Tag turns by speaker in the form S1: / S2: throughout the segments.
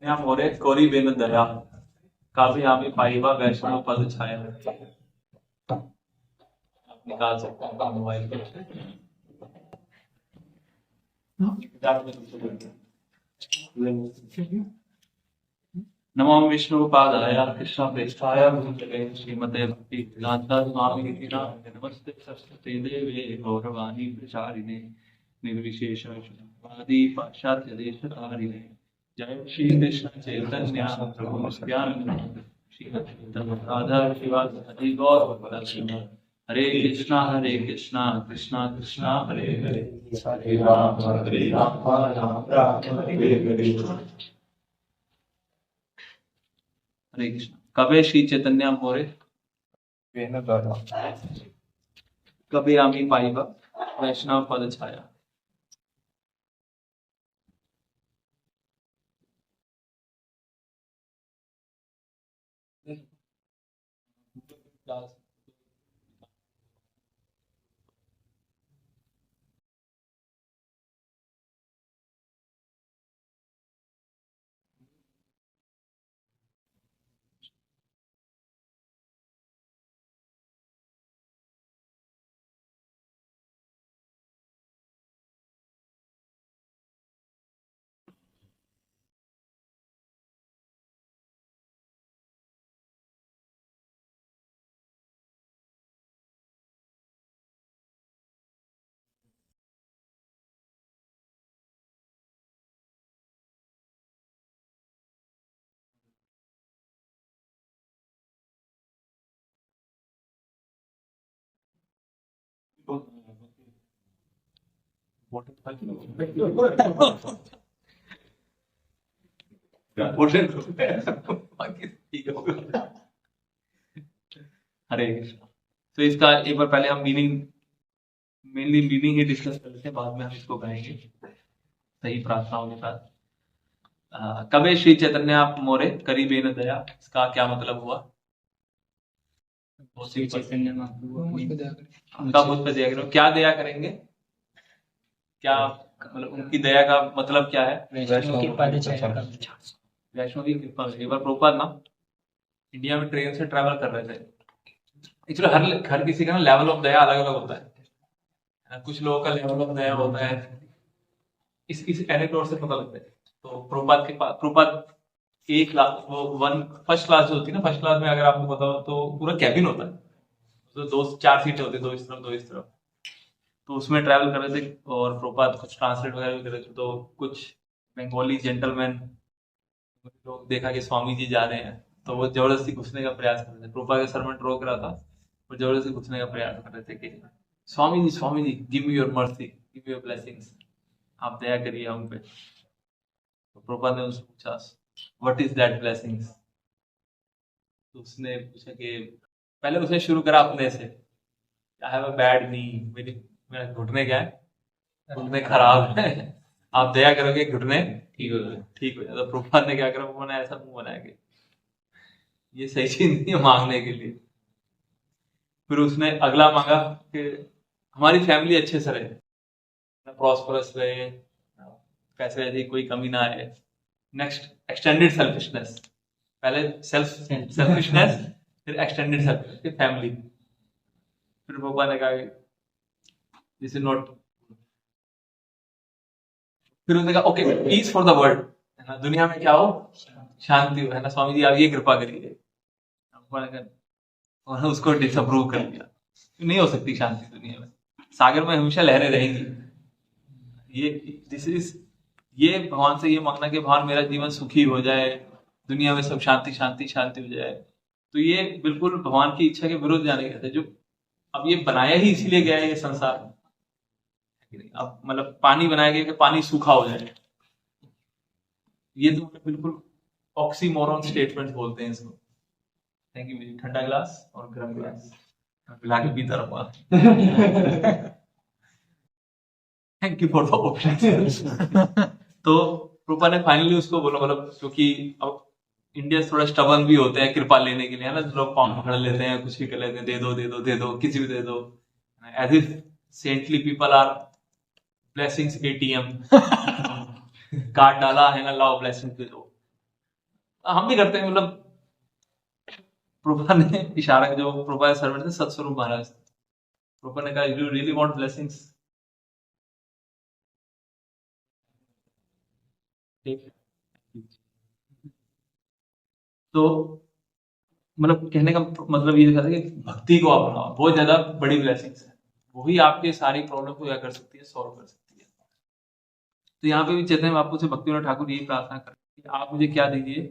S1: या मोरे कोरी बिन दया काफी आमी पाइबा वैष्णव पद छाया। आप निकाल सकते हैं मोबाइल पे। नमो विष्णुपादाय कृष्ण प्रेष्ठाय भूतले श्रीमते भक्ति वेदांता स्वामी नामिने नमस्ते सरस्वती देवे गौरवाणी प्रचारिणे निर्विशेष वादी पाश्चात्य देशकारिणे जय श्री कृष्ण चैतन्य प्रभु नित्यानंद श्री अद्वैत राधा शिवासादि गौर भक्तवृंद। हरे कृष्णा कृष्णा कृष्णा हरे हरे
S2: हरे राम राम राम हरे हरे।
S1: हरे कृष्ण। कबे श्री चैतन्य मोरे कबे आमी पाइबा वैष्णव पद छाया। हरे कृष्ण। तो इसका एक बार पहले हम मेनली मीनिंग ही डिस्कस कर लेते हैं, बाद में हम इसको गाएंगे सही प्रार्थनाओं के साथ। कबे श्री चैतन्य आप मोरे करीबे न दया, इसका क्या मतलब हुआ?
S3: श्री चैतन्य
S1: उनका मुझ पे दया करो। क्या दया करेंगे? क्या मतलब उनकी दया का मतलब क्या है?
S3: वैष्णव की पद छाया।
S1: वैष्णव की कृपा। एक बार प्रभुपाद ना इंडिया में ट्रेन से ट्रैवल कर रहे थे। एक्चुअली हर किसी का ना लेवल ऑफ दया अलग अलग होता है। कुछ लोगों का लेवल ऑफ दया होता है, इस एनेक्डोट से पता लगता है। तो प्रभुपाद एक क्लास वो फर्स्ट क्लास जो होती है ना, फर्स्ट क्लास में अगर आपको पता हो तो पूरा कैबिन होता है, तो 2-4 सीटें होती है, 2 इस तरफ 2 इस तरफ। तो उसमें ट्रैवल कर रहे थे और प्रभुपाद कुछ ट्रांसलेट वगैरह भी कर रहे थे। तो कुछ बंगाली जेंटलमैन लोग देखा कि स्वामी जी जा रहे हैं, तो वो जबरदस्ती घुसने का प्रयास कर रहे थे। प्रभुपाद के सर में रोक रहा था और जबरदस्ती घुसने का प्रयास कर रहे थे कि Swami ji give me your mercy, give me your blessings, आप दया करिए हम पे। तो प्रभुपाद ने उससे पूछा व्हाट इज दैट ब्लेसिंग्स। तो उसने पूछा कि पहले उसने शुरू करा अपने से, आई हैव अ बैड नी, मेरा घुटने क्या है, घुटने खराब है, आप दया करोगे घुटने ठीक हो जाए। तो प्रभुपाद ने क्या करा, उन्होंने ऐसा मुंह बनाया कि ये सही चीज नहीं है मांगने के लिए। फिर उसने अगला मांगा कि हमारी फैमिली अच्छे से रहे, प्रॉस्परस रहे, पैसे वैसे कोई कमी ना आए। नेक्स्ट एक्सटेंडेड सेल्फिशनेस, पहले सेल्फिशनेस फिर एक्सटेंडेड सेल्फिशनेस, फिर फैमिली। फिर पापा ने कहा दिस इज नॉट। फिर उसने कहा okay peace for the world, है ना, दुनिया में क्या हो, शांति हो, है ना, स्वामी जी आप ये कृपा करिए। और उसको डिसअप्रूव कर दिया, नहीं हो सकती शांति दुनिया में, सागर में हमेशा लहरें रहेंगी। ये भगवान से ये मांगना कि भगवान मेरा जीवन सुखी हो जाए, दुनिया में सब शांति शांति शांति हो जाए, तो ये बिल्कुल भगवान की इच्छा के विरुद्ध जाने गए थे। जो अब ये बनाया ही इसीलिए गया है ये संसार, अब मतलब पानी बनाया गया कि पानी सूखा हो जाए, ये तो बिल्कुल ऑक्सीमोरॉन स्टेटमेंट बोलते हैं इसको। Thank you. ठंडा गिलास और गर्म गिलास मिला के पीता रहूंगा। Thank you for the option. तो रूपा ने फाइनली उसको बोला, मतलब क्योंकि अब इंडिया थोड़ा स्टबर्न भी होते हैं कृपा लेने के लिए, है ना, लोग पाँव पकड़ लेते हैं, कुछ भी कर लेते हैं, दे दो दे दो दे दो, किसी भी दे दो, as if saintly people are blessings ATM। Card डाला है ना, लाओ ब्लेसिंग दे दो। हम भी करते हैं, मतलब प्रभुपाद ने इशारा, जो प्रभुपाद सर्वेंट थे सत्स्वरूप महाराज, प्रभुपाद ने कहा यू रियली वांट ब्लेसिंग्स, तो मतलब कहने का मतलब ये था कि भक्ति को अपनाओ, बहुत ज्यादा बड़ी ब्लेसिंग्स है, वही आपके सारी प्रॉब्लम को क्या कर सकती है, सॉल्व कर सकती है। तो यहाँ पे भी चैतन्य महाप्रभु से भक्तिविनोद ठाकुर यही प्रार्थना कर कि आप मुझे क्या दीजिए,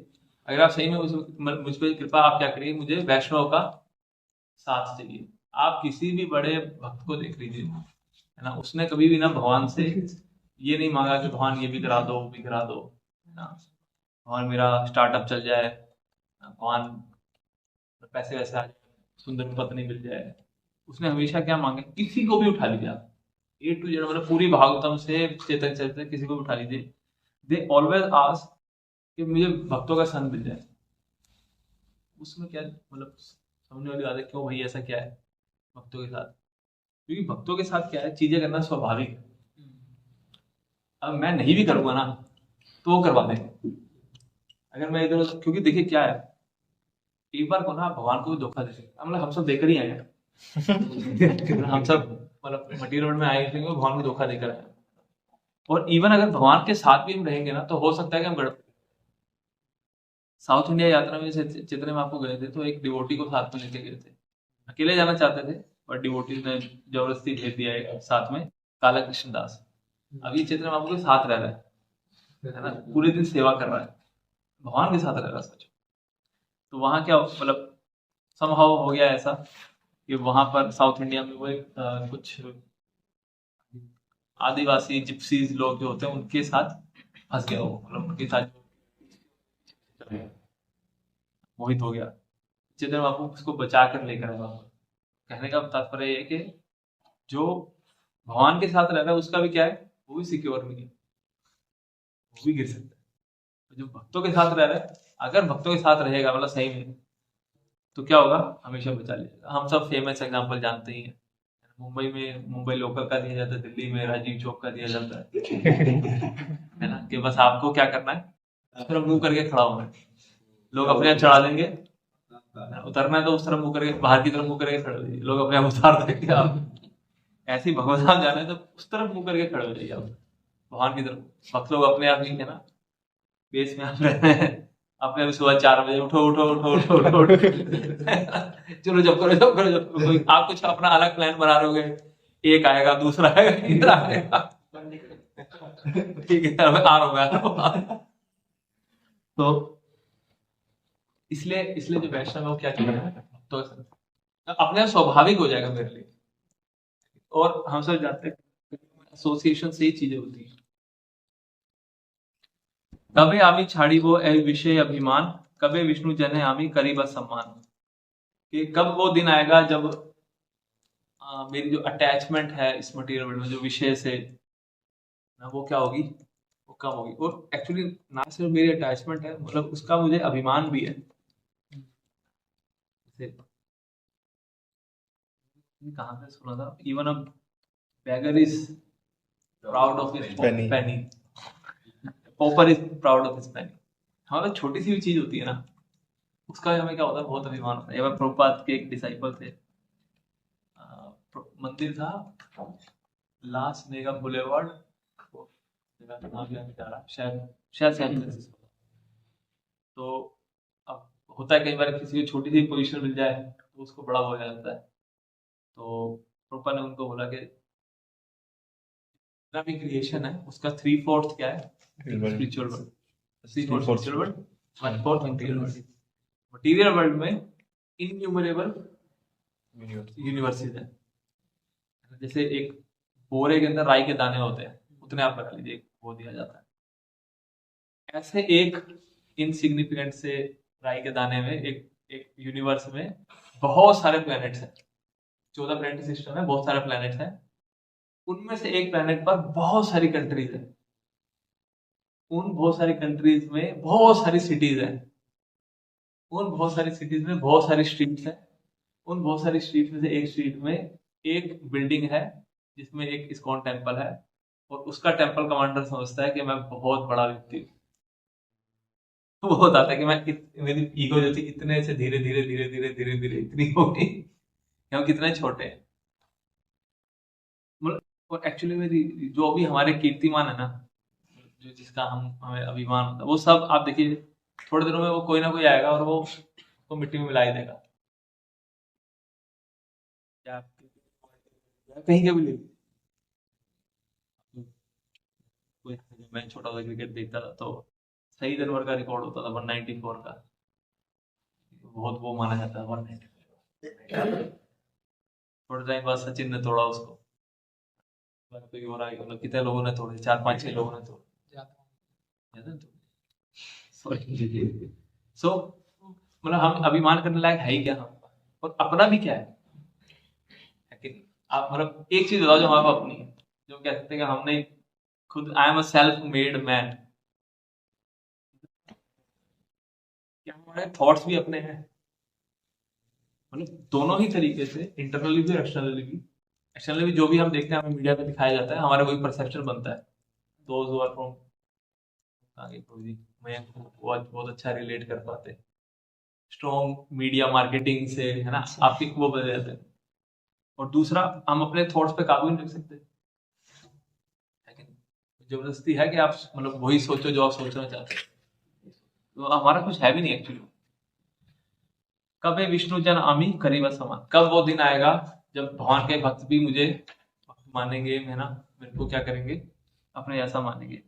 S1: अगर आप सही में मुझ पर कृपा, आप क्या करिए, मुझे वैष्णव का साथ चाहिए। आप किसी भी बड़े भक्त को देख लीजिए, है ना, उसने कभी भी ना भगवान से ये नहीं मांगा कि भगवान ये भी करा दो, वो भी करा दो, है ना, भगवान मेरा स्टार्टअप चल जाए, भगवान पैसे वैसे आ जाए, सुंदर पत्नी मिल जाए। उसने हमेशा क्या मांगे, किसी को भी उठा लीजिए आप, ए टू जेड, मतलब पूरी भागवतम से चेतन चरित्र किसी को भी उठा लीजिए, दे ऑलवेज आस्क कि मुझे भक्तों का संग मिल जाए। उसमें क्या मतलब समझने वाली बात है, क्यों भाई ऐसा क्या है भक्तों के साथ, क्योंकि भक्तों के साथ क्या है, चीजें करना स्वाभाविक है। अब मैं नहीं भी करूंगा ना तो वो करवा देंगे, अगर मैं इधर, क्योंकि देखिए क्या है, एक बार को ना भगवान को भी धोखा दे सकते, मतलब हम सब देकर ही आए हैं हम सब मतलब मटीरियल वर्ल्ड में आए थे, भगवान को धोखा देकर आए, और इवन अगर भगवान के साथ भी हम रहेंगे ना तो हो सकता है कि हम गड़बड़। साउथ इंडिया यात्रा में चैतन्य महाप्रभु गए थे, तो एक डिवोटी को साथ में लेके गए थे, अकेले जाना चाहते थे, पर डिवोटी ने जबरदस्ती भेज दिया है साथ में, काला कृष्ण दास। अब ये चैतन्य महाप्रभु के साथ रह रहा है ना, पूरे दिन सेवा कर रहा है, भगवान के साथ रह रहा है सच। तो वहां क्या मतलब समहाउ हो गया ऐसा कि वहां पर साउथ इंडिया में वो एक कुछ आदिवासी जिप्सीज लोग जो होते हैं उनके साथ फंस गया, वो मतलब उनके साथ मोहित हो गया। चैतन्य महाप्रभु उसको बचा कर लेकर आए वहां पर। कहने का तात्पर्य ये है कि जो भगवान के साथ रह रहा है उसका भी क्या है, वो भी सिक्योर नहीं है, वो भी गिर सकता है। जो भक्तों के साथ रह रहा है, अगर भक्तों के साथ रहेगा मतलब सही में, तो क्या होगा, हमेशा बचा लेगा। हम सब फेमस एग्जांपल जानते ही हैं, मुंबई में मुंबई लोकल का दिया जाता है, दिल्ली में राजीव चौक का दिया जाता है ना, कि बस आपको क्या करना है, उस तरफ मुंह करके खड़ा होना है, लोग अपने आप चढ़ा देंगे, उतरना है तो उस तरफ मुंह करके, बाहर की तरफ मुंह करके खड़े हो जाइए, लोग अपने आप उतार देंगे। आप ऐसे ही भगवत धाम जाना है तो उस तरफ मुंह करके खड़े हो जाइए आप, भगवान की तरफ। भक्त लोग अपने आप ही है ना, बेस में आप रहते हैं, अपने अभी सुबह 4 बजे उठो उठो उठो उठो उठो उठो चलो जब करो जब करो जब करो। कोई आप कुछ अपना अलग प्लान बना रहे होगे, एक आएगा दूसरा आएगा तीसरा आएगा, ठीक है मैं आ रहा हूँ। तो इसलिए इसलिए जो वैष्णव है वो क्या करेगा, तो अपने आप स्वाभाविक हो जाएगा मेरे लिए। और हम सब जानते हैं एसोसिएशन से ही चीजें होती हैं। कबे आमी छाड़ी वो ए विषय अभिमान, कबे विष्णु जन है आमी करी बस सम्मान। कि कब वो दिन आएगा जब मेरी जो अटैचमेंट है इस मटेरियल वर्ल्ड में, जो विषय से ना, वो क्या होगी, वो कम होगी। और एक्चुअली ना सिर्फ मेरी अटैचमेंट है, मतलब उसका मुझे अभिमान भी है। जैसे कहाँ पे सुना था, even a beggar is proud of his
S2: Penny.
S1: penny, pauper is proud of his penny। हमारे छोटी सी भी चीज होती है ना, उसका हमें क्या होता है, बहुत अभिमान होता है। एक बार प्रभुपाद के एक डिसाइपल थे, मंदिर था लास वेगास बुलेवार्ड, जगह का नाम याद नहीं आ रहा, शायद शायद सैन फ्रांसिस्को। तो अब होता है कई बार किसी को छोटी सी पोजीशन मिल जाए तो उसको बड़ा हो जाता है। तो प्रभुपाद ने उनको बोला कि जितना भी क्रिएशन है उसका 3/4 क्या है, spiritual world, 3/4 spiritual world, 1/4 material world. Material world में इनन्यूमरेबल यूनिवर्सेस है। जैसे एक बोरे के अंदर राई के दाने होते हैं, उतने आप लगा लीजिए, वो दिया जाता है। ऐसे एक इनसिग्निफिकेंट से राई के दाने में एक एक यूनिवर्स में बहुत सारे प्लैनेट्स हैं, 14 प्लैनेट सिस्टम है, बहुत सारे प्लैनेट्स हैं। उनमें से एक प्लैनेट पर बहुत सारी कंट्रीज है, उन बहुत सारी कंट्रीज में बहुत सारी सिटीज है, उन बहुत सारी सिटीज में बहुत सारी स्ट्रीट्स है, उन बहुत सारी स्ट्रीट में से एक स्ट्रीट में एक बिल्डिंग है जिसमें एक इस्कॉन टेम्पल है, और उसका टेम्पल कमांडर समझता है कि मैं बहुत बड़ा व्यक्ति हूँ। तो वो बताता है कि मेरी ईगो जो थी इतने से धीरे धीरे धीरे धीरे धीरे धीरे इतनी हो गई कि हम कितने छोटे हैं। मतलब और एक्चुअली मेरी जो भी हमारे कीर्तिमान है ना, जो जिसका हमें अभिमान होता है, वो सब आप देखिए थोड़े दिनों में वो कोई ना कोई आएगा और वो उसको मिट्टी में मिला ही देगा। क्या कहीं का भी ले लीजिए। कोई मैं छोटा सा क्रिकेट देखता था तो सही जनवर का रिकॉर्ड होता था 194 का, बहुत वो माना जाता है 194। थोड़े टाइम बाद सचिन ने तोड़ा उसको, कोई और आएगा, मतलब कितने लोगों ने तोड़े, 4 5 6 लोगों ने तोड़े, याद है? सॉरी। सो मतलब हम अभिमान करने लायक है ही क्या हम, और अपना भी क्या है कि आप मतलब एक चीज बताओ जो हमारे पास अपनी है, जो कह सकते हैं कि हमने खुद, I am a self made man. क्या हमारे थॉट्स भी अपने हैं? मतलब दोनों ही तरीके से, इंटरनली भी और एक्सटर्नली भी। एक्सटर्नली भी जो भी हम देखते हैं हमें मीडिया पे दिखाया जाता है, हमारा कोई परसेप्शन बनता है। दोज हु आर फ्रॉम आगे कोई मैं बहुत अच्छा रिलेट कर पाते, स्ट्रॉन्ग मीडिया मार्केटिंग से, है ना, आपकी वो बदल जाते हैं। और दूसरा, हम अपने थॉट्स पे काबू नहीं रख सकते, लेकिन जबरदस्ती है कि आप मतलब वही सोचो जो आप सोचना चाहते हो, तो हमारा कुछ है भी नहीं एक्चुअली। कब है विष्णु जन आमी करीब समान, कब वो दिन आएगा जब भगवान के भक्त भी मुझे मानेंगे, है ना, मेरे को क्या करेंगे, अपने जैसा मानेंगे।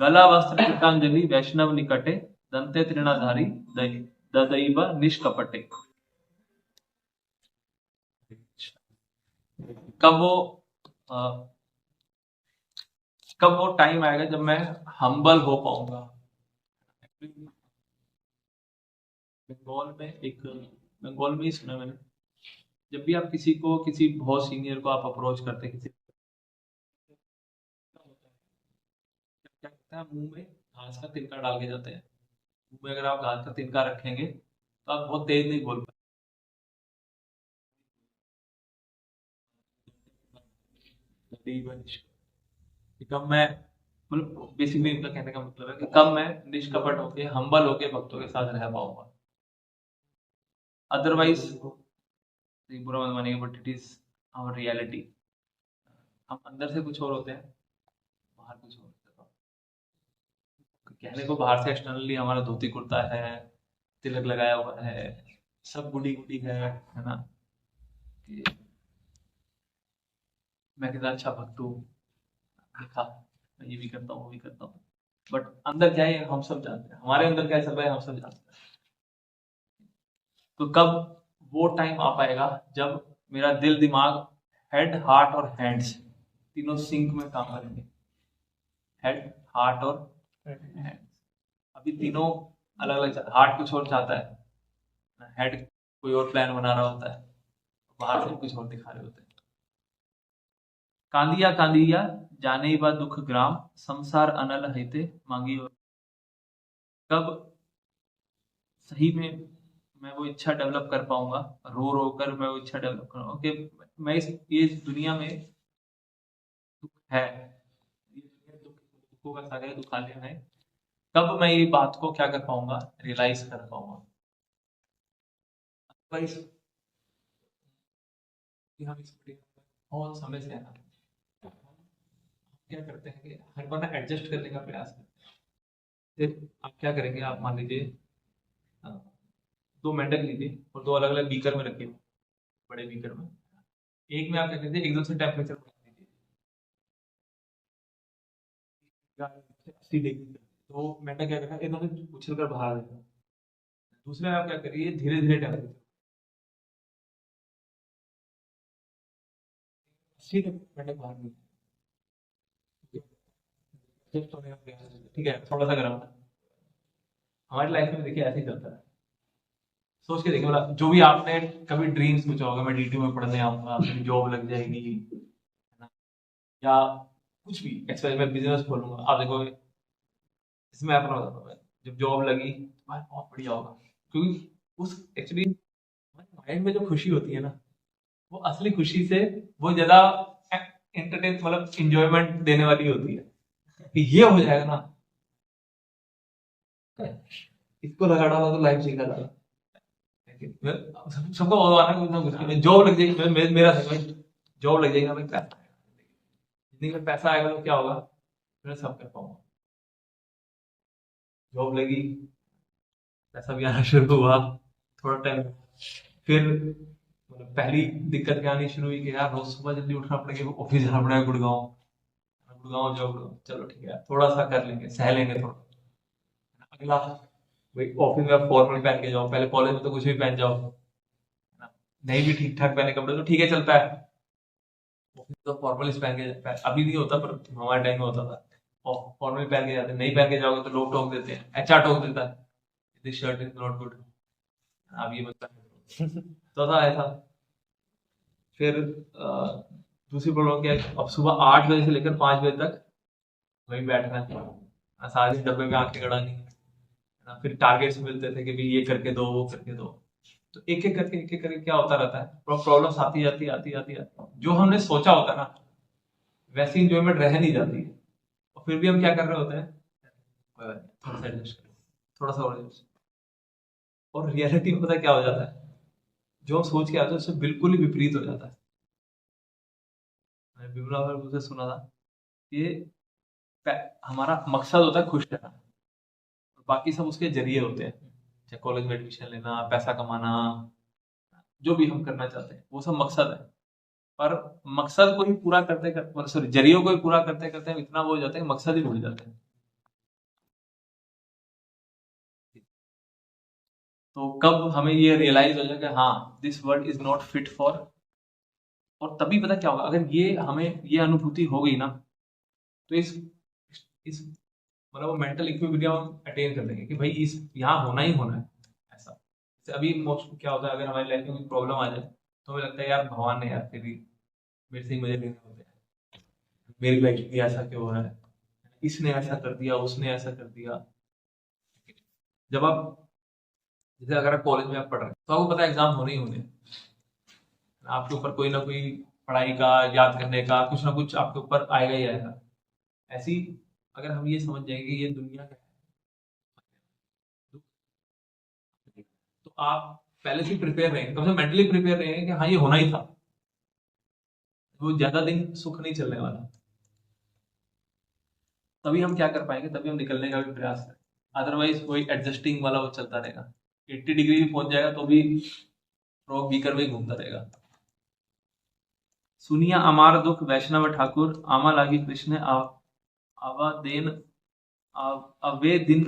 S1: गला वस्त्र कृतांजलि वैष्णव निकटे, दंते तृणाधारी ददैव निष्कपटे। कब वो अ, कब वो टाइम आएगा जब मैं हम्बल हो पाऊंगा। बंगाल में एक, बंगाल में ही सुना मैंने, जब भी आप किसी को, किसी बहुत सीनियर को आप अप्रोच करते हैं, किसी क्या करते हैं, मुंह में घास का तिनका डाल के जाते हैं। मुंह में अगर आप घास का तिनका रखेंगे तो आप बहुत तेज नहीं बोल पाएंगे। कब मैं, मतलब बेसिकली इनका कहने का मतलब है कि कब मैं निष्कपट होके, हम्बल होके भक्तों के साथ रह पाऊंगा। अदरवाइज बुरा मत मानिएगा, but it is our reality. हम अंदर से कुछ और होते हैं, बाहर कुछ और होता है। कहने को बाहर से एक्सटर्नली हमारा धोती कुर्ता है, तिलक लगाया हुआ है, सब गुडी गुडी है ना, कि मैं कितना अच्छा भक्त हूँ, देखा मैं ये भी करता हूँ वो भी करता हूँ, बट अंदर क्या है हम सब जानते हैं, हमारे अंदर क्या चल रहा है हम सब जानते हैं। तो कब वो टाइम आ पाएगा जब मेरा दिल दिमाग, हेड हार्ट और हैंड्स तीनों सिंक में काम करेंगे। हेड, हार्ट और हैंड्स, अभी तीनों अलग अलग, हार्ट कुछ और चाहता है, हेड कोई और प्लान बना रहा होता है, बाहर से कुछ और दिखा रहे होते हैं। कांदिया कांदिया जाने बा दुख ग्राम, संसार अनल हिते मांगी। कब सही में मैं वो इच्छा डेवलप कर पाऊंगा, रो रो कर मैं वो इच्छा डेवलप करूंगा कि मैं ये दुनिया में दुख है, ये दुनिया दुखों का सागर दुखालय है, कब मैं ये बात को क्या कर पाऊंगा, रियलाइज कर पाऊंगा। अदरवाइज हम इस बहुत समय से है ना, क्या करते हैं कि हर बार ना एडजस्ट करने का प्रयास करते हैं। फिर आप क्या करेंगे, आप मान लीजिए 2 मेंढक लीजिए और 2 अलग अलग बीकर में रखिए, बड़े बीकर में। एक में आप क्या करते हैं, एकदम से टेम्परेचर बढ़ा दीजिए 80 डिग्री, तो मेंढक क्या करेगा, एकदम से उछल कर बाहर आ जाएगा। दूसरे में आप क्या करिए, धीरे धीरे टेम्परेचर 80 तक मेंढक बाहर नहीं, adjust होने का प्रयास करिए, ठीक है, थोड़ा सा गर्म है। हमारी लाइफ में देखिए ऐसे ही चलता है। सोच के देखिए, मतलब जो भी आपने कभी ड्रीम्स सोचा होगा, मैं डीटी में पढ़ने आऊंगा, मेरी जॉब लग जाएगी, है ना, या कुछ भी एक्सपेरिमेंट, मैं बिजनेस खोलूंगा, आप देखो इसमें अपना बताता हूँ मैं, जब जॉब लगी तो भाई बहुत बढ़िया होगा, क्योंकि उस एक्चुअली माइंड में जो खुशी होती है ना, वो असली खुशी से वो ज्यादा एंटरटेन, मतलब इंजॉयमेंट देने वाली होती है, कि ये हो जाएगा ना, इसको लगा डाला तो लाइफ सीखा डाला। सबको आना कुछ ना कुछ जॉब लग जाएगी। मेरा था भाई, जॉब लग जाएगा भाई, पैसा जिंदगी में पैसा आएगा तो क्या होगा, मैं सब कर पाऊंगा। जॉब लगी, पैसा भी आना शुरू हुआ, थोड़ा टाइम, फिर मतलब पहली दिक्कत क्या आनी शुरू हुई कि यार रोज सुबह जल्दी उठना पड़ेगा, ऑफिस जाना पड़ेगा गुड़गांव। गुड़गांव जाओ, चलो ठीक है थोड़ा सा कर लेंगे, सह लेंगे थोड़ा। अगला भाई ऑफिस में आप फॉर्मल पहन के जाओ, पहले कॉलेज में तो कुछ भी पहन जाओ, है ना? नहीं भी ठीक ठाक पहने कपड़े तो ठीक है चलता है, ऑफिस तो फॉर्मल पहन के जाता है। अभी नहीं होता पर हमारे टाइम में होता था, और फॉर्मल पहन के जाते हैं। नहीं पहन के जाओगे तो लोग टोक देते हैं, एचआर टोक देता है, this shirt is not good, आप ये मत पहनो। तो था ऐसा। फिर दूसरी प्रॉब्लम क्या है, अब सुबह 8 बजे से लेकर 5 बजे तक वहीं बैठना है, सारे डब्बे में आके गड़ानी है ना। फिर टारगेट्स मिलते थे कि भाई ये करके दो, वो करके दो। तो एक एक करके क्या होता रहता है, प्रॉब्लम्स आती जाती आती आती आती, जो हमने सोचा होता है ना वैसी इंजॉयमेंट रह नहीं जाती है। और फिर भी हम क्या कर रहे होते हैं, कोई बात नहीं, थोड़ा सा एडजस्ट करो, थोड़ा सा और adjust। और रियलिटी में पता है क्या हो जाता है, जो हम सोच के आते हैं उससे बिल्कुल ही विपरीत हो जाता है। मैंने विमला बाबू से सुना था, ये हमारा मकसद होता है खुश रहना, और बाकी सब उसके जरिए होते हैं, चाहे कॉलेज में एडमिशन लेना, पैसा कमाना, जो भी हम करना चाहते हैं वो सब मकसद है। पर मकसद को ही पूरा करते करते, सॉरी, जरियों को ही पूरा करते करते हम इतना वो हो जाते हैं कि मकसद ही भूल जाते हैं। तो कब हमें ये रियलाइज हो जाए कि हाँ this world is not fit for, और तभी पता क्या होगा, अगर ये हमें ये अनुभूति हो गई ना, तो इस मतलब वो मेंटल इक्विलिब्रियम हम अटेन कर लेंगे कि भाई इस यहाँ होना ही होना है ऐसा। जैसे अभी मोस्ट क्या होता है, अगर हमारी लाइफ में कोई प्रॉब्लम आ जाए तो हमें लगता है यार भगवान ने यार फिर भी मेरे से ही मजे लेने होते हैं, मेरी लाइफ में ऐसा क्यों हो रहा है, इसने ऐसा कर दिया, उसने ऐसा कर दिया। जब आप, जैसे अगर आप कॉलेज में आप पढ़ रहे हैं तो आपको पता है एग्जाम होने ही होने हैं। आपके ऊपर कोई ना कोई पढ़ाई का, याद करने का कुछ ना कुछ आपके ऊपर आएगा ही आएगा। ऐसी अगर हम ये समझ जाएंगे कि ये दुनिया का है, तो आप पहले से प्रिपेयर रहेंगे, कम से कम मेंटली प्रिपेयर रहेंगे कि हाँ ये होना ही था, वो ज्यादा दिन सुख नहीं चलने वाला। तभी हम क्या कर पाएंगे, तभी हम निकलने का भी प्रयास करें। अदरवाइज वही एडजस्टिंग वाला वो चलता रहेगा, 80 डिग्री भी पहुंच जाएगा तो भी फ्रॉग बीकर में ही घूमता रहेगा। सुनिया अमार दुख वैष्णव ठाकुर, आमा लागी कृष्ण अवदेन अवे दिन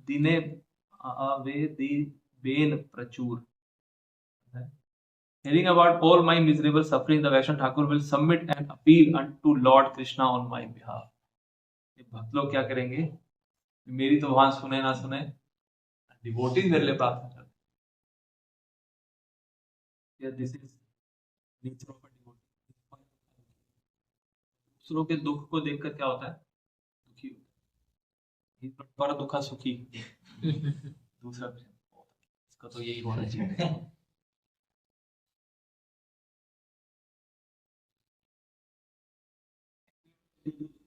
S1: दिने अवे बेन प्रचुर। Hearing about all my miserable suffering, the Vaishnav Thakur will submit an appeal unto Lord Krishna on my behalf. ये भक्त लोग क्या करेंगे, मेरी तो भगवान सुने ना सुने, डिवोटीज मेरे लिए प्रार्थना करते हैं। This is nature of a devotee. दूसरों के दुख को देखकर क्या होता है, दुखी होता है, पर दुखा सुखी। दूसरा इसका तो यही होना चाहिए।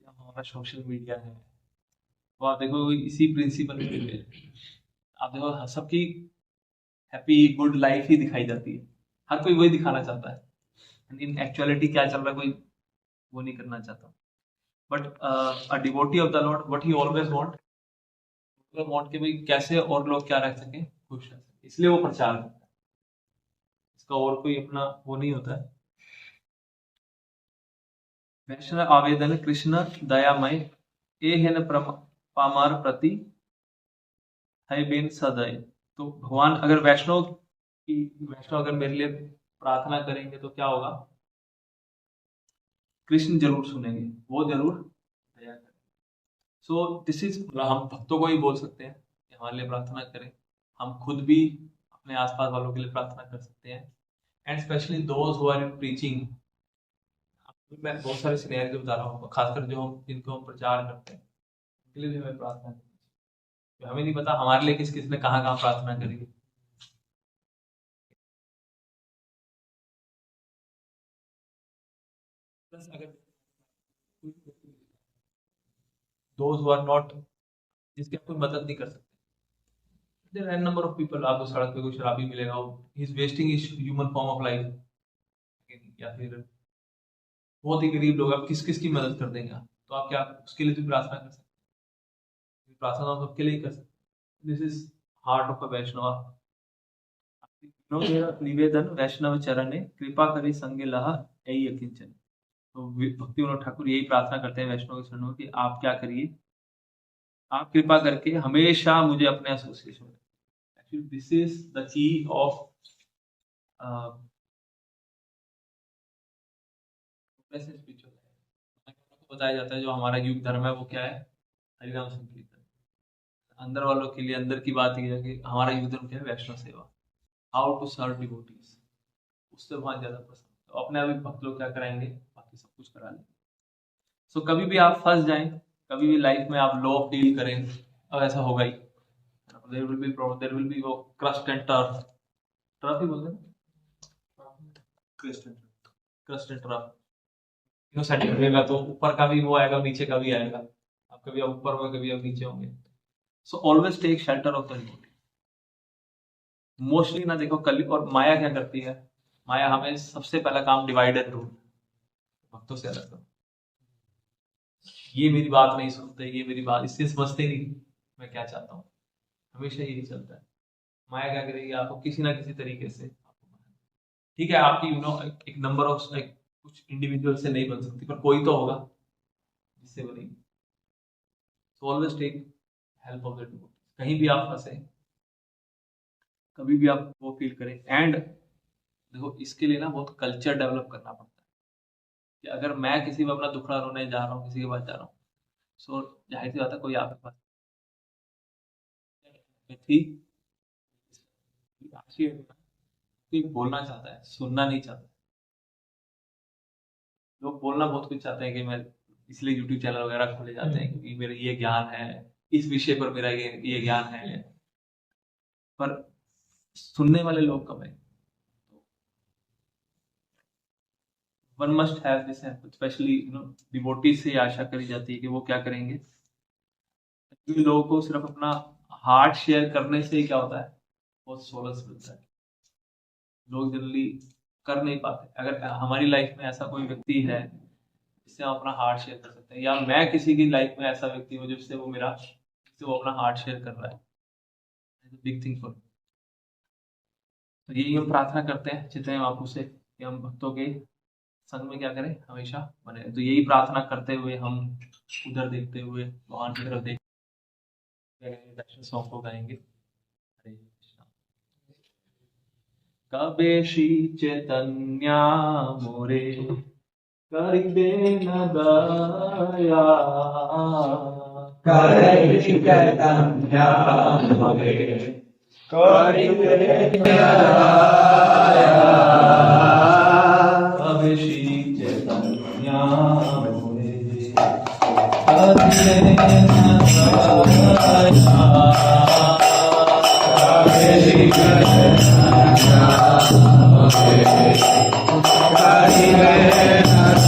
S1: हमारा सोशल मीडिया है, तो आप देखो इसी प्रिंसिपल पे है। आप देखो सबकी हैप्पी गुड लाइफ ही दिखाई जाती है, हर कोई वही दिखाना चाहता है, इन एक्चुअलिटी क्या चल रहा है कोई वो नहीं करना चाहता। But a devotee of the Lord what he always want कि भाई कैसे और लोग क्या रह सके, खुश रह सके, इसलिए वो प्रचार करता है। इसका और कोई अपना वो नहीं होता है। वैष्णव आवेदन कृष्ण दयामय, ए हेन पामार प्रति है बेन सदय। तो भगवान अगर वैष्णव अगर मेरे लिए प्रार्थना करेंगे तो क्या होगा, कृष्ण जरूर सुनेंगे, वो जरूर दया करेंगे। सो दिस इज, हम भक्तों को ही बोल सकते हैं कि हमारे लिए प्रार्थना करें। हम खुद भी अपने आसपास वालों के लिए प्रार्थना कर सकते हैं, and specially those who are in preaching. मैं बहुत सारे सिनेरियो बता रहा हूँ, खासकर जो हम जिनको हम प्रचार करते हैं उनके लिए भी हमें प्रार्थना करनी चाहिए। हमें नहीं पता हमारे लिए किस किस ने कहाँ कहाँ प्रार्थना करी है। प्लस अगर दोज हु आर नॉट, जिसकी आप कोई मदद नहीं कर सकते, there an number of people, आपको सड़क पे कोई शराबी मिलेगा, he is wasting his human form of life. या फिर बहुत ही गरीब लोग, आप किस किस की मदद कर देंगे, तो आप क्या उसके लिए भी प्रार्थना कर सकते हैं। प्रार्थना आप सबके लिए कर सकते हैं। This is heart of a Vaishnav. निवेदन वैष्णव चरणे कृपा करी संगे लहा यही अकिंचन। तो भक्ति विनोद ठाकुर यही प्रार्थना करते हैं वैष्णव के चरणों की, आप क्या करिए, आप कृपा करके हमेशा मुझे अपने एसोसिएशन में। Actually this is the key of spiritual. बताया जाता है जो हमारा युग धर्म है वो क्या है, हरिनाम संकीर्तन। अंदर वालों के लिए अंदर की बात ये है कि हमारा युग धर्म क्या है, वैष्णव सेवा, हाउ टू सर्व डिवोटीज, उससे बहुत ज्यादा पसंद। तो अपने अभी भक्त लोग क्या कराएंगे, बाकी सब कुछ करा लेंगे। सो कभी भी आप फंस जाएं, कभी भी लाइफ में आप लो ऑफ डील करें, अब ऐसा होगा ही, देयर विल बी वो क्रस्ट एंड टर्फ ही बोलते हैं, क्रस्ट एंड टर्फ। सेटिंग रहेगा तो ऊपर का भी वो आएगा, नीचे का भी आएगा, आप कभी आप ऊपर होंगे, कभी आप नीचे होंगे। So always take shelter of the devotee. Mostly ना देखो कल, और माया क्या करती है, माया हमें सबसे पहला काम डिवाइड एंड रूल, भक्तों से अलग करो, ये मेरी बात नहीं सुनते, ये मेरी बात इससे समझते नहीं मैं क्या चाहता हूँ, हमेशा यही चलता है। माया क्या करेगी, आपको किसी ना किसी तरीके से, ठीक है आपकी एक नंबर ऑफ कुछ इंडिविजुअल से नहीं बन सकती, पर कोई तो होगा जिससे बनेगी। So always take help of the devotee. कहीं भी आप फंसे, कभी भी आप वो फील करें। एंड देखो इसके लिए ना बहुत कल्चर डेवलप करना पड़ता है कि अगर मैं किसी में अपना दुखड़ा रोने जा रहा हूँ, किसी के पास जा रहा हूँ, सो जाहिर सी बात है कोई आपके पास कोई बोलना चाहता है, सुनना नहीं चाहता। लोग बोलना बहुत कुछ चाहते हैं कि मैं इसलिए यूट्यूब चैनल वगैरह खोले जाते हैं क्योंकि मेरा ये ज्ञान है, इस विषय पर मेरा ये ज्ञान है, पर सुनने वाले लोग कम है। One must have this, specially devotees से आशा करी जाती है कि वो क्या करेंगे, लोगों को सिर्फ अपना हार्ट शेयर करने से ही क्या होता है, बहुत सोलस मिलता है। लोग जनरली कर नहीं पाते। अगर हमारी लाइफ में ऐसा कोई व्यक्ति है जिससे हम अपना हार्ट शेयर कर सकते हैं, या मैं किसी की लाइफ में ऐसा व्यक्ति हूँ जिससे वो अपना हार्ट शेयर कर रहा है, बिग थिंग फॉर। तो यही हम प्रार्थना करते हैं चित्तन महाप्रभु से कि हम भक्तों के संग में क्या करें, हमेशा बने। तो यही प्रार्थना करते हुए हम उधर देखते हुए भगवान की तरफ दर्शन सॉन्ग को गाएंगे। हरे कृष्णा। कबे श्री चैतन्या मोरे करिबे न दया,
S2: कबे श्री चैतन्या मोरे करिबे न दया,
S1: कबे श्री चैतन्या मोरे करिबे न दया, कबे श्री चैतन्या मोरे करिबे न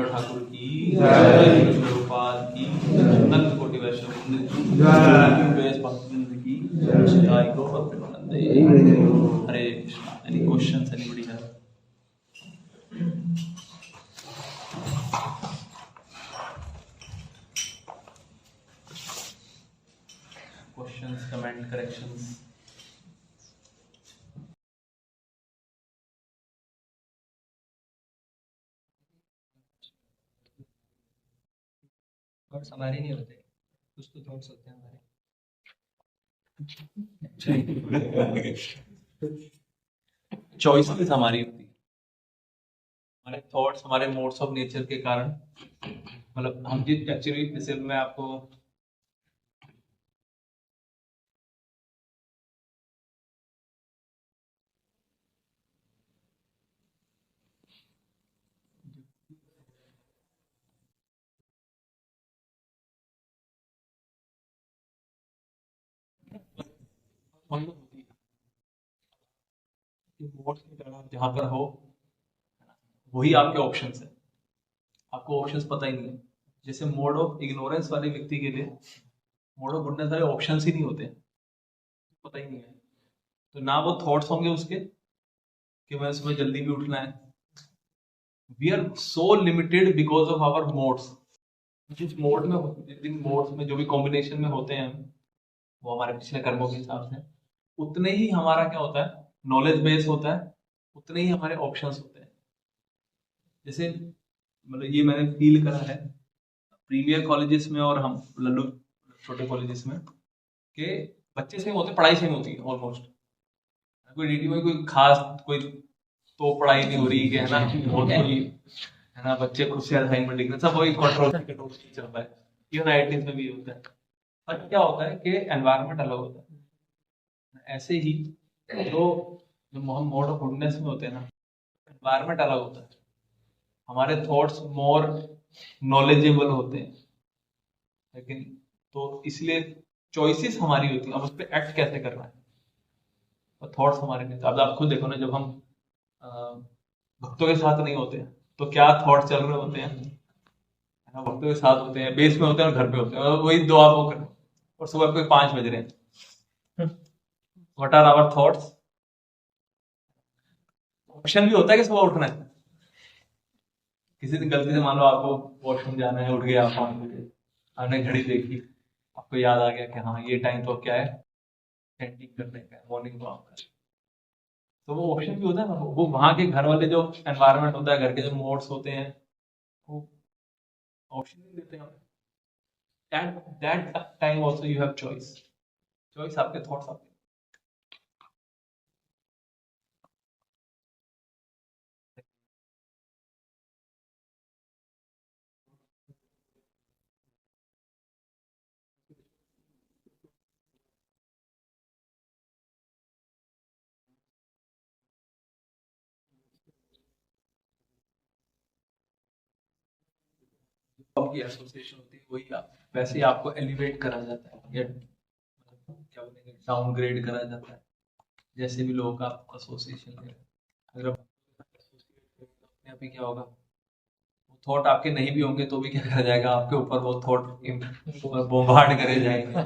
S1: ठाकुर की जय, प्रभुपाद की अनंत कोटि वैष्णव की जय गो भक्तवृंदे। हरे Krishna. Any questions anybody have? Questions, comment, corrections?
S3: Thoughts हमारे नहीं होते, कुछ तो थॉट्स होते हैं हमारे।
S1: चॉइसेस हमारी होती है, हमारे थॉट्स, हमारे मोड्स ऑफ नेचर के कारण, मतलब हम जिस एक्चुअली जैसे मैं आपको मोड्स की तरह जहां पर हो वही आपके ऑप्शंस है। आपको ऑप्शंस पता ही नहीं है। जैसे मोड ऑफ इग्नोरेंस वाले व्यक्ति के लिए मोड ऑफ गुडनेस वाले ऑप्शंस ही नहीं होते, पता ही नहीं है। तो ना वो थॉट्स होंगे उसके कि मैं सुबह जल्दी भी उठना है। We are so limited because of our modes. जिस मोड में, जिन मोड्स में जो भी कॉम्बिनेशन में होते हैं वो हमारे पिछले कर्मों के हिसाब से, उतने ही हमारा क्या होता है, नॉलेज बेस होता है, उतने ही हमारे ऑप्शंस होते हैं। जैसे मतलब ये मैंने फील करा है प्रीमियर कॉलेजेस में और हम लल्लू छोटे कॉलेजेस में, कि बच्चे सेम होते हैं, पढ़ाई सेम होती है ऑलमोस्ट। कोई डीटी में कोई खास कोई तो पढ़ाई नहीं हो रही है ना, बहुत कोई है ना, बच्चे खुद से असाइनमेंट लिख रहे हैं, सब वही कंट्रोल चल रहा है। इवन आईआईटी में भी होता है। पर क्या होता है कि एनवायरनमेंट अलग होता है। ऐसे ही तो जो हम मोड ऑफ गुडनेस में होते हैं ना, एनवायरनमेंट अलग होता है, हमारे थॉट्स मोर नॉलेजेबल होते हैं। लेकिन तो इसलिए चॉइसेस हमारी होती है, अब उस पर एक्ट कैसे करना है, और थॉट्स हमारे नहीं। अब आप खुद देखो ना, जब हम अ, भक्तों के साथ नहीं होते हैं तो क्या थॉट चल रहे होते हैं, है ना, भक्तों के साथ होते हैं, बेस में होते हैं और घर पे होते हैं, और वही दो आप वो कर, और सुबह कोई 5 बज रहे हैं। What are our thoughts? Option भी होता है कि सुबह उठना है। किसी दिन गलती से मान लो आपको वॉशरूम जाना है, उठ गया आप 5 बजे, आपने घड़ी देखी, आपको याद आ गया कि हाँ ये टाइम तो क्या है, चैंटिंग करने का, मॉर्निंग वॉक का। तो वो ऑप्शन भी होता है ना, वो वहां के घर वाले जो एनवायरनमेंट होता है, घर के जो मोड्स होते हैं, वो ऑप्शन नहीं देते हैं। That time also you have choice. Choice आपके थॉट्स आपके। आपकी एसोसिएशन होती है, वही आप वैसे ही आपको एलिवेट करा जाता है, या क्या बोलेंगे, डाउनग्रेड करा जाता है। जैसे भी लोग आप एसोसिएशन में, अगर आप अपने आप ही क्या होगा, थॉट आपके नहीं भी होंगे तो भी क्या करा जाएगा, आपके ऊपर वो थॉट बोम्बार्ड करे जाएंगे,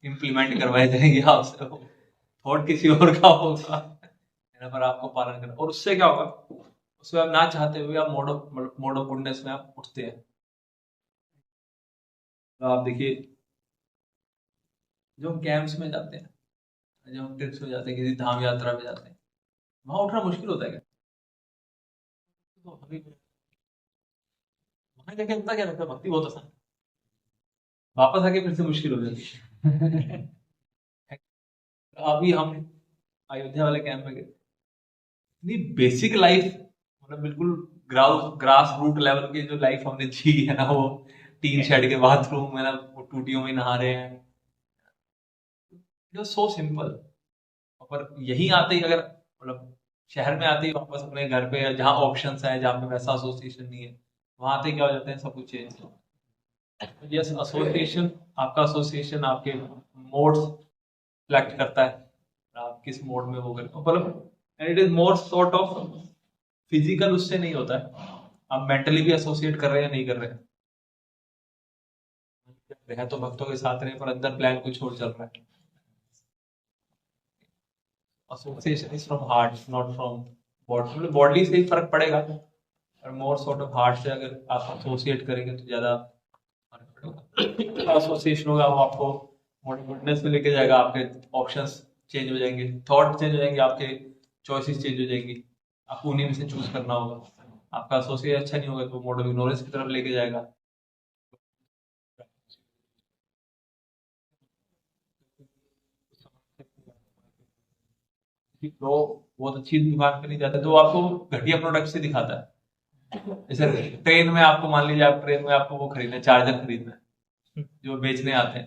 S1: इम्प्लीमेंट करवाए जाएंगे आपसे। थॉट किसी और का होगा, है ना, पर आपको पालन करना। और उससे क्या होगा, उसमें आप ना चाहते हुए आप मोड ऑफ गुडनेस में आप उठते हैं। तो आप देखिए, जो हम कैंप्स में जाते हैं, जब हम ट्रिप्स में जाते हैं, किसी धाम यात्रा में जाते हैं, वहां उठना मुश्किल होता है क्या? तो अभी वहां जाके उतना क्या लगता है, भक्ति बहुत आसान है। वापस आके फिर से मुश्किल हो जाती है। अभी हम अयोध्या वाले कैंप में गए, इतनी बेसिक लाइफ, मतलब बिल्कुल ग्रास रूट लेवल की जो लाइफ हमने जी है ना, वो टीन शेड के बाथरूम में ना, वो टूटियों में नहा रहे हैं, जो सो सिंपल। पर यहीं आते ही, अगर मतलब शहर में आते ही वापस अपने घर पे, जहाँ ऑप्शंस हैं, जहाँ पे वैसा एसोसिएशन नहीं है, वहां आते ही क्या हो जाते हैं, सब कुछ चेंज। यस, एसोसिएशन, आपका एसोसिएशन आपके मोड्स सिलेक्ट करता है, आप किस मोड में वो करते हो, मतलब and it is more sort of physical, उससे नहीं होता है, आप मेंटली भी एसोसिएट कर रहे हैं, नहीं कर रहे हैं तो भक्तों के साथ रहे, पर अंदर प्लान कुछ और चल रहा है। Association is from heart, not from body. मतलब बॉडी से ही फर्क पड़ेगा, और मोर सॉर्ट ऑफ हार्ट से अगर आप एसोसिएट करेंगे तो ज्यादा फर्क पड़ेगा। एसोसिएशन होगा वो आपको मोटिवेटनेस में लेके जाएगा, आपके ऑप्शंस चेंज हो जाएंगे, थॉट चेंज हो जाएंगे, आपके चॉइसेस चेंज हो जाएंगी, आपको उन्हीं में से चूज करना होगा। आपका एसोसिएट अच्छा नहीं होगा तो मोड ऑफ इग्नोरेंस की तरफ लेके जाएगा। तो बहुत अच्छी दुकान पे नहीं जाते तो आपको घटिया प्रोडक्ट से दिखाता है। जैसे ट्रेन में आपको, मान लीजिए आप ट्रेन में आपको वो खरीदना है, चार्जर खरीदना है, जो बेचने आते हैं,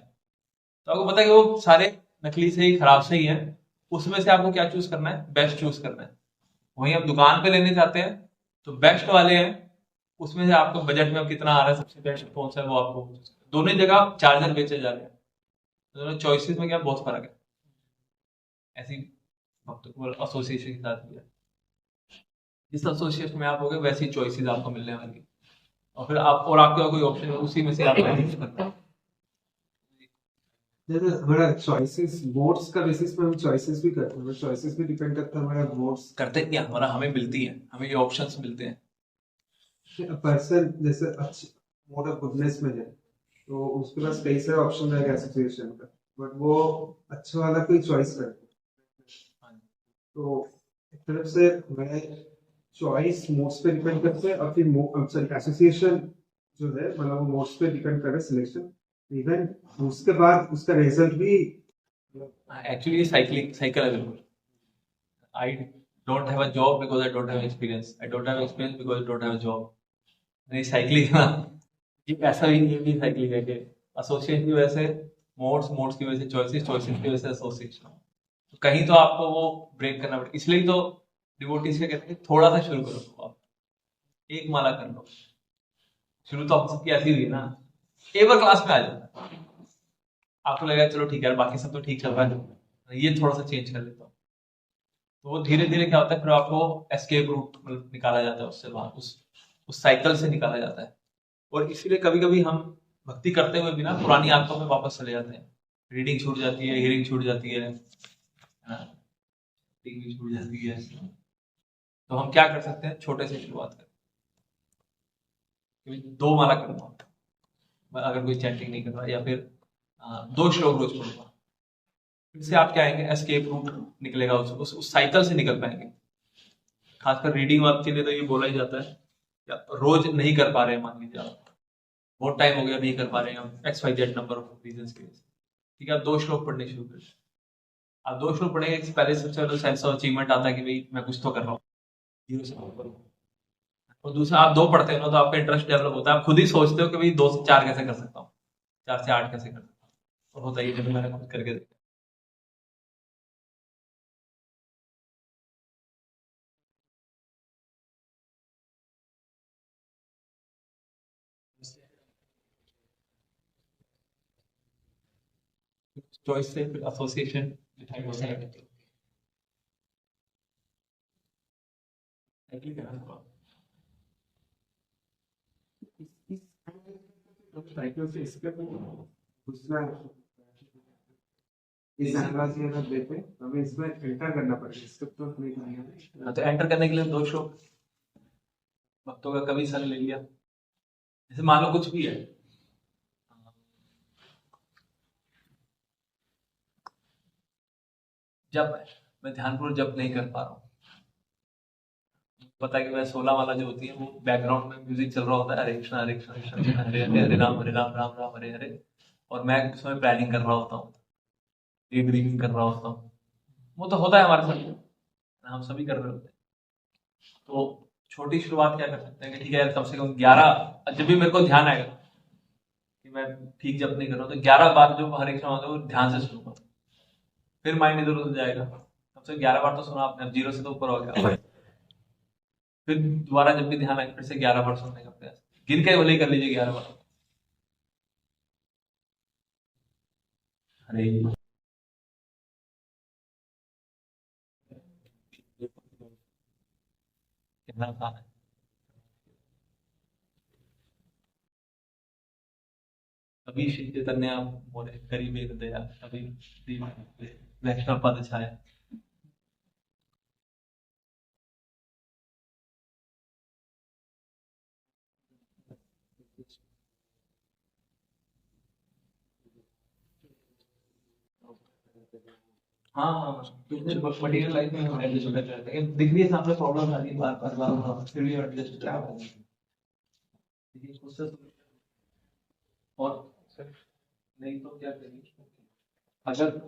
S1: तो आपको पता है कि वो सारे नकली से ही, खराब से ही है। उसमें से आपको क्या चूज करना है, बेस्ट चूज करना है। वहीं आप दुकान पे लेने जाते हैं तो बेस्ट वाले हैं, उसमें से आपको बजट में अब कितना आ रहा है, सबसे बेस्ट कौन सा है वो आपको। दोनों जगह चार्जर बेचे जा रहे हैं, दोनों चॉइसेस में क्या बहुत फर्क है। ऐसी एसोसिएशन के साथ भी है, जिस एसोसिएशन में आप होगे वैसी चॉइसेस आपको मिलने वाली है। और फिर आप और आपके कोई ऑप्शन है उसी में से आप चूज करते हैं।
S4: जैसे हमारा चॉइसेस मोड्स का बेसिस पे हम चॉइसेस भी करते हैं, चॉइसेस भी डिपेंड करता है हमारा मोड्स।
S1: करते क्या हमारा हमें मिलती है, हमें ये ऑप्शंस मिलते हैं।
S4: पर्सन जैसे अच्छे मोड ऑफ गुडनेस में है तो उसके पास कई सारे ऑप्शन रहेगा एसोसिएशन का, बट वो अच्छा वाला कोई चॉइस करता है। तो एक तरफ से मैं चॉइस मोड्स पे डिपेंड करते हैं और फिर सॉरी एसोसिएशन जो है मतलब वो मोड्स पे डिपेंड कर रहा है सिलेक्शन, इवन उसके बाद उसका रिजल्ट भी
S1: एक्चुअली साइकिलिंग साइकिल है बिल्कुल। I don't have a job because I don't have experience, I don't have experience because I don't have a job. नहीं साइकिलिंग ना, ये ऐसा ही नहीं है कि साइकिलिंग है कि एसोसिएशन की वजह से मोड्स, मोड्स की वजह से चॉइसेस, चॉइसेस की वजह से एसोसिएशन। तो कहीं तो आपको वो ब्रेक करना पड़ेगा, इसलिए तो डिवोटीज क्या कहते हैं थोड़ा सा शुरू करो, तो आप एक माला कर लो। शुरू तो आप सबकी ऐसी हुई है ना, एक क्लास में आ जाओ, आपको लगेगा चलो ठीक है बाकी सब तो ठीक चल रहा है, ये थोड़ा सा चेंज कर लेता हूँ। तो वो धीरे धीरे क्या होता है, फिर आपको एस्केप रूट निकाला जाता है, उससे बाहर उस साइकिल से निकाला जाता है। और इसीलिए कभी कभी हम भक्ति करते हुए भी ना पुरानी आदतों में वापस चले जाते हैं। रीडिंग छूट जाती है, हियरिंग छूट जाती है, टीवी छूट जाती है। तो हम क्या कर सकते हैं, छोटे से शुरुआत करें। दो माला करूंगा अगर कोई चैंटिंग नहीं कर रहा, या फिर 2 श्लोक रोज पढ़ूंगा। फिर से आप क्या आएंगे, एस्केप रूट निकलेगा, उस साइकिल से निकल पाएंगे। खासकर रीडिंग वर्क के लिए तो ये बोला ही जाता है, या रोज नहीं कर पा रहे हैं, मान लीजिए आप बहुत टाइम हो गया नहीं कर पा रहे हैं हम XYZ नंबर ऑफ रीजंस की वजह से, ठीक है, आप 2 श्लोक पढ़ने शुरू करें। आप 2 श्लोक पढ़ेंगे, पहले सबसे पहले सेंस ऑफ अचीवमेंट आता है कि भाई मैं कुछ तो कर रहा हूँ, जीरो से शुरू करूँ। और दूसरा आप 2 पढ़ते हो ना तो आपका इंटरेस्ट डेवलप होता है, आप खुद ही सोचते हो कि भाई 2 से 4 कैसे कर सकता हूँ, 4 से 8 कैसे कर सकता हूँ। और होता ही है, जब मैंने खुद करके देखा। चॉइस से फिर एसोसिएशन डिसाइड होता है। साइकिल करना होगा।
S4: साइकिल से इसके दूसरा इस एनालॉजी में अगर देखें तो हमें इसमें एंटर करना पड़ेगा, स्टेप तो नहीं करना है।
S1: तो एंटर करने के लिए 2 श्लोक भक्तों का कवि सन ले लिया। जैसे मान लो कुछ भी है, जब मैं ध्यानपूर्वक जब नहीं कर पा रहा हूँ, पता है कि मैं 16 वाला जो होती है वो बैकग्राउंड में म्यूजिक चल रहा होता है, हरे कृष्णा हरे कृष्णा कृष्ण कृष्ण हरे हरे, हरे राम राम राम हरे हरे। और मैं उसमें प्लानिंग कर रहा होता हूँ, डे ड्रीमिंग कर रहा होता हूँ। वो तो होता है हमारे साथ, हम सभी कर रहे होते हैं। तो छोटी शुरुआत क्या कर सकते हैं कि ठीक है यार, कम से कम 11, जब भी मेरे को ध्यान आएगा कि मैं ठीक जब नहीं कर रहा हूँ, तो 11 बार जो हरे कृष्णा होता है वो ध्यान से सुनूंगा। फिर माइंड इधर उधर जाएगा, कम से कम 11 बार तो सुना आपने, अब 0 से तो ऊपर हो गया। फिर दोबारा जब भी ध्यान आए फिर से 11 बार सुनने का प्रयास, गिन के भले ही कर लीजिए 11 बार। हरे कितना आसान है। अभी श्री चैतन्य मोरे करीब एक दया, अभी वैष्णव पद छाया। हाँ हाँ, मटेरियल लाइफ में हम एडजस्ट करते रहते हैं, दिख रही है सामने प्रॉब्लम आ रही है बार बार बार बार, फिर भी एडजस्ट क्या होगा, देखिए उससे और नहीं तो क्या करेंगे। अगर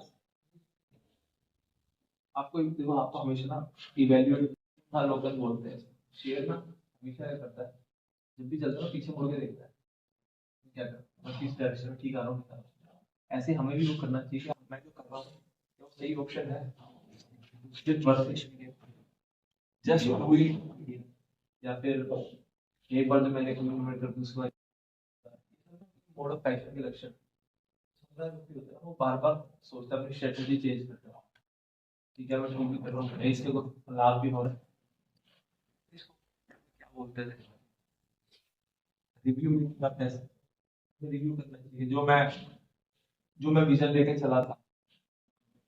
S1: आपको देखो, आपको हमेशा ना इवैल्यूएट लोकल बोलते हैं, शेयर ना हमेशा क्या करता है, जब भी चलता है पीछे मुड़ के देखता है क्या कर रहा हूं, मैं किस डायरेक्शन में ठीक आ रहा हूँ, नहीं आ रहा हूं। ऐसे हमें भी वो करना चाहिए कि मैं जो कर रहा हूँ वो सही ऑप्शन है, जस्ट डू इट। या फिर एक बार जो मैंने इम्प्लीमेंट कर दूसरी बार मोड ऑफ पैशन के लक्षण होता है, वो बार बार सोचता है, अपनी स्ट्रेटेजी चेंज करता है। ठीक है मैं ठीक भी कर रहा हूँ, इससे को लाभ भी हो रहा है, इसको क्या बोलते थे, रिव्यू करते हैं, रिव्यू करना चाहिए। जो मैं विजन लेके चला था,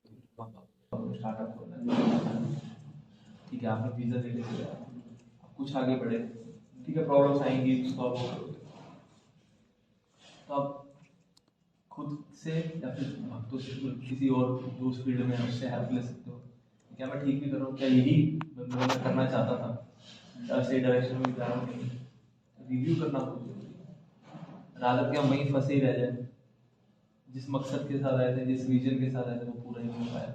S1: स्टार्टअप खोलना है, ठीक है, आपने विजन लेके चला, आप कुछ आगे बढ़े, ठीक है, प्रॉब्लम्स आएंगी, सॉल्व करोगे, तो आप खुद से या फिर भक्तों से किसी और जो उस फील्ड में है उससे हेल्प ले सकते हो। क्या मैं ठीक भी कर रहा हूँ, क्या यही मैं करना चाहता था, क्या सही डायरेक्शन में जा रहा हूँ, नहीं, रिव्यू करना खुद जरूरी। रादर क्या वहीं फंसे ही रह जाए, जिस मकसद के साथ आए थे, जिस विजन के साथ आए थे, वो पूरा ही नहीं हो पाया।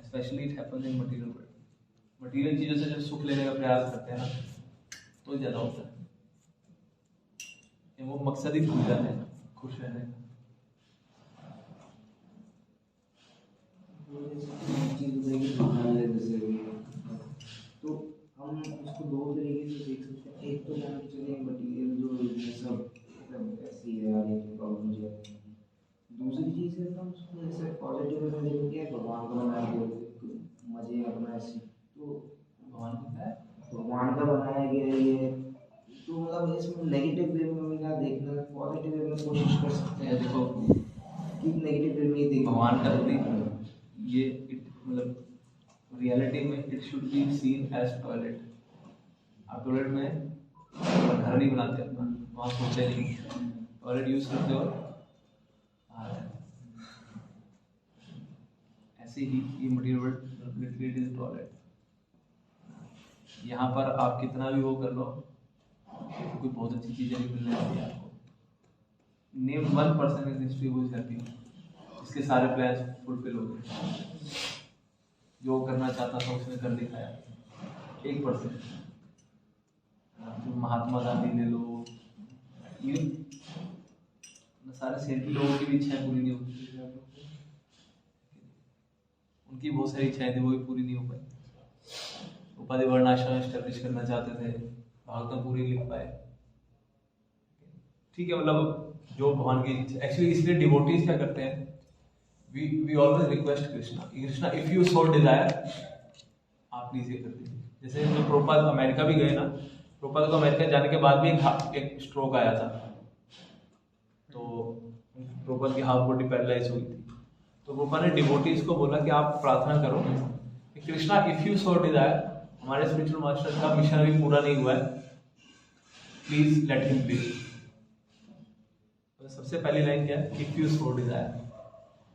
S1: Specially it happens in material world. Material चीज़ों से जब सुख लेने का प्रयास करते हैं ना, तो ज़्यादा होता है, वो मकसद ही भूल जाते हैं खुश रहने का।
S2: तो हम उसको दो तरीके से देख सकते हैं। एक तो मान के चलिए मटेरियल जो ये सब मतलब ऐसी है यार, ये प्रॉब्लम मुझे है। दूसरी चीज़ है हम उसको ऐसे पॉजिटिव में देखो कि भगवान का बनाया गया मजे अपना ऐसे, तो
S1: भगवान को क्या है,
S2: भगवान का बनाया गया है ये, तो मतलब इसमें नेगेटिव वे में ना देखना, पॉजिटिव वे में कोशिश कर सकते हैं।
S1: देखो
S2: कि नेगेटिव वे में ही देखना,
S1: भगवान का थोड़ी ये मतलब रियलिटी में it should be seen as toilet. आप टॉयलेट में घर नहीं बनाते अपना, वहाँ सोचते नहीं, टॉयलेट यूज करते हो, ऐसे ही ये material world literally is toilet. यहाँ पर आप कितना भी वो कर लो, तो कोई बहुत अच्छी चीज़ें नहीं मिलने वाली है आपको। Name 1% in history who is happy, इसके सारे प्लान्स फुलफिल हो गए, जो करना चाहता था उसने कर दिखाया। 1%, महात्मा गांधी ले लो, ये सारे सेंट्रल लोगों की भी इच्छाएं पूरी नहीं होती, उनकी बहुत सारी इच्छाएं थी, वो भी पूरी नहीं हो पाई। उपाधि वर्ण आश्रम एस्टेब्लिश करना चाहते थे, भागवतम पूरी लिख पाए, ठीक है, मतलब जो भगवान की इच्छा। एक्चुअली इसलिए डिवोटीज क्या करते हैं, we always request Krishna if you so desire, आप लीजिए कर दीजिए। जैसे जब प्रभुपाद अमेरिका भी गए ना, प्रभुपाद को अमेरिका जाने के बाद भी एक स्ट्रोक आया था, तो प्रभुपाद की हाफ बॉडी पैरालाइज हुई थी। तो प्रभुपाद ने डिवोटीज को बोला कि आप प्रार्थना करो कि Krishna if you so Dzire, हमारे स्पिरिचुअल मास्टर का मिशन अभी पूरा नहीं हुआ है, प्लीज लेट हिम प्लीज। सबसे पहली लाइन क्या है, इफ यू सो डिजायर,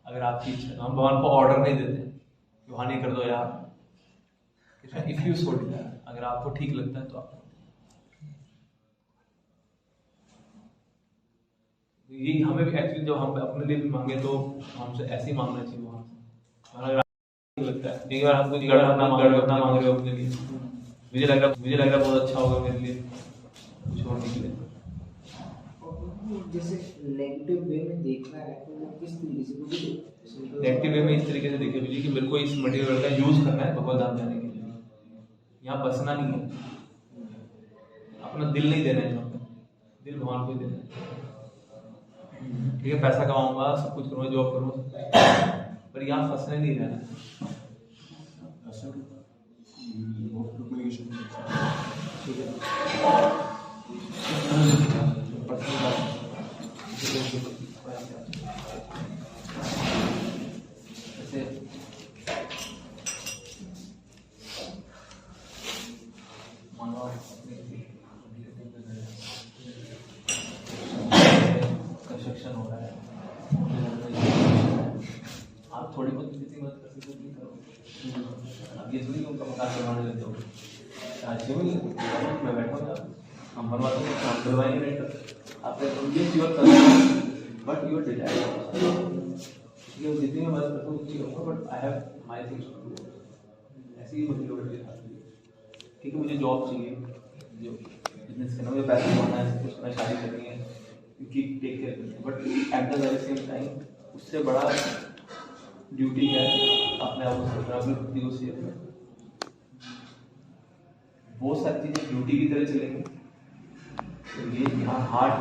S1: अगर आपकी इच्छा। हम भगवान को ऑर्डर नहीं देते कि वहां नहीं कर दो यार, इफ यू सो डिजायर, अगर आपको ठीक लगता है तो आप। ये हमें भी एक्चुअली जब हम अपने लिए भी मांगे तो हमसे ऐसे ही मांगना चाहिए वहां से। अगर आपको लगता है एक बार हम कुछ गड़बड़ मांग रहे हो अपने लिए, मुझे लग रहा है बहुत अच्छा होगा मेरे लिए, कुछ और निकले।
S2: जैसे नेगेटिव वे में देखना है तो वो किस तरीके से,
S1: नेगेटिव वे में इस तरीके से देखिए मुझे कि मेरे को इस मटेरियल का यूज करना है भगवत धाम जाने के लिए, यहाँ बसना नहीं है, अपना दिल नहीं देना है, यहाँ पर दिल भगवान को ही देना है। ठीक है, पैसा कमाऊंगा, सब कुछ करूंगा, जॉब करूंगा, पर यहाँ फंसने नहीं रहना। ठीक है, कंस्ट्रक्शन हो रहा है, आप थोड़ी बहुत किसी मदद कर सकते हो, करो। अब ये थोड़ी उनका मकान करवाने लग जाओगे, मैं बैठा हूँ, हम बनवाते हैं, हम करवाएंगे नहीं करते, आपने बट यूर डिजायर, ये जितनी मैं मदद करता हूँ उतनी होगा, but I have my things to do. ऐसी ही मोटिवेट है, ठीक है, मुझे जॉब चाहिए, जो बिजनेस करना, मुझे पैसा कमाना है, कुछ करना, शादी करनी है, कीप टेक केयर करनी है, but at the very same time उससे बड़ा ड्यूटी है अपने आप को नेगोशिएट में। बहुत सारी चीजें ड्यूटी की तरह चलेंगी, तो ये यहाँ hard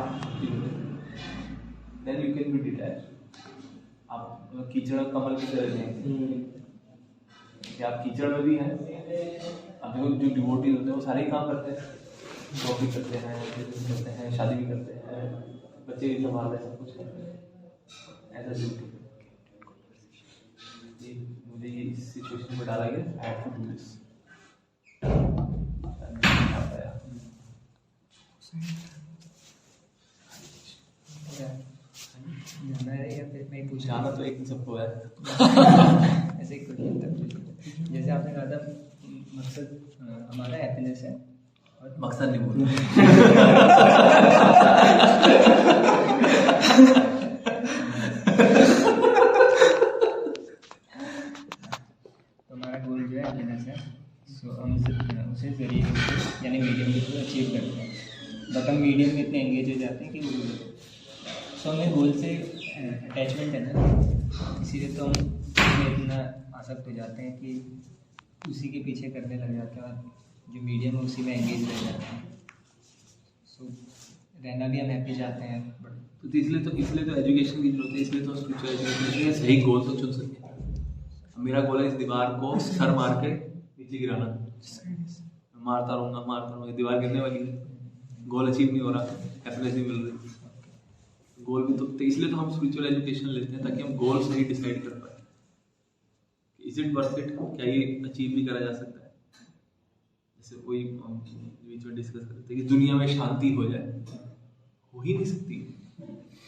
S1: then you can be detach. आप कीचड़ कमल की तरह लेंगे कि आप कीचड़ में भी हैं। अब देखो जो डिवोटी होते हैं वो सारे ही काम करते हैं, जॉब भी करते हैं, बिजनेस करते हैं, शादी भी करते हैं, बच्चे भी संभाल रहे हैं, सब कुछ करते हैं एज अ ड्यूटी। मुझे ये इस सिचुएशन में डाला गया, I have to do this.
S3: जाना है या फिर मैं पूछ
S1: जाना तो एक सबको है।
S3: ऐसे ही क्वेश्चन था, जैसे आपने कहा था मकसद हमारा हैप्पीनेस है और
S1: मकसद नहीं बोल
S3: तो हमारा गोल जो है हैप्पीनेस है। सो हम उसे जरिए यानी मीडियम के थ्रू अचीव करते हैं, बट हम मीडियम में इतने एंगेज हो जाते हैं कि वो सो हमें गोल से अटैचमेंट है ना, इसीलिए तो हम उसमें इतना आसक्त हो जाते हैं कि उसी के पीछे करने लग जाते हैं और जो मीडियम है उसी में एंगेज रह जाते हैं। सो रहना भी हम हैप्पी चाहते हैं, बट
S1: तो इसलिए तो एजुकेशन की जरूरत है, इसलिए तो स्पिरिचुअल एजुकेशन है, सही गोल तो चुन सके। मेरा गोल है इस दीवार को सर मार के नीचे गिराना, मारता रहूँगा, दीवार गिरने वाली है, गोल अचीव नहीं हो रहा, हैप्पीनेस नहीं मिल रही। गोल भी तो इसलिए तो हम स्पिरिचुअल एजुकेशन लेते हैं, ताकि हम गोल सही डिसाइड कर पाए, इज इट वर्थ इट, क्या ये अचीव भी करा जा सकता है। जैसे कोई बीच में डिस्कस करते हैं कि दुनिया में शांति हो जाए, हो ही नहीं सकती।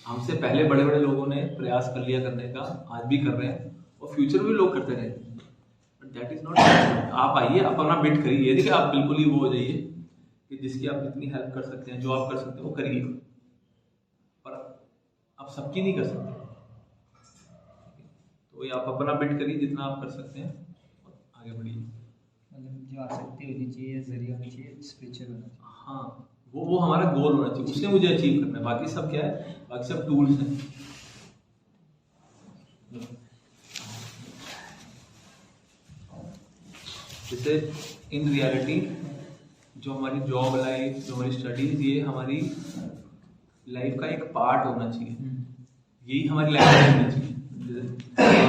S1: हमसे पहले बड़े बड़े लोगों ने प्रयास कर लिया करने का, आज भी कर रहे हैं और फ्यूचर में लोग करते रहेंगे, बट दैट इज नॉट। आप आइए, आप अपना बिट करिए, ये देखिए आप बिल्कुल ही वो हो जाइए कि जिसकी आप जितनी हेल्प कर सकते हैं, जो आप कर सकते हैं वो करिए, पर आप सबकी नहीं कर सकते। तो ये आप अपना बिट करिए जितना आप कर सकते हैं और आगे बढ़िए।
S3: मतलब जो आसक्ति होनी चाहिए, जरिया होनी चाहिए, स्पिरिचुअल होना चाहिए।
S1: हाँ, वो हमारा गोल होना चाहिए, उसने मुझे अचीव करना है, बाकी सब क्या है, बाकी सब टूल्स हैं। जैसे इन रियलिटी जो हमारी जॉब लाइफ, जो हमारी स्टडीज, ये हमारी लाइफ का एक पार्ट होना चाहिए, यही हमारी लाइफ होनी चाहिए।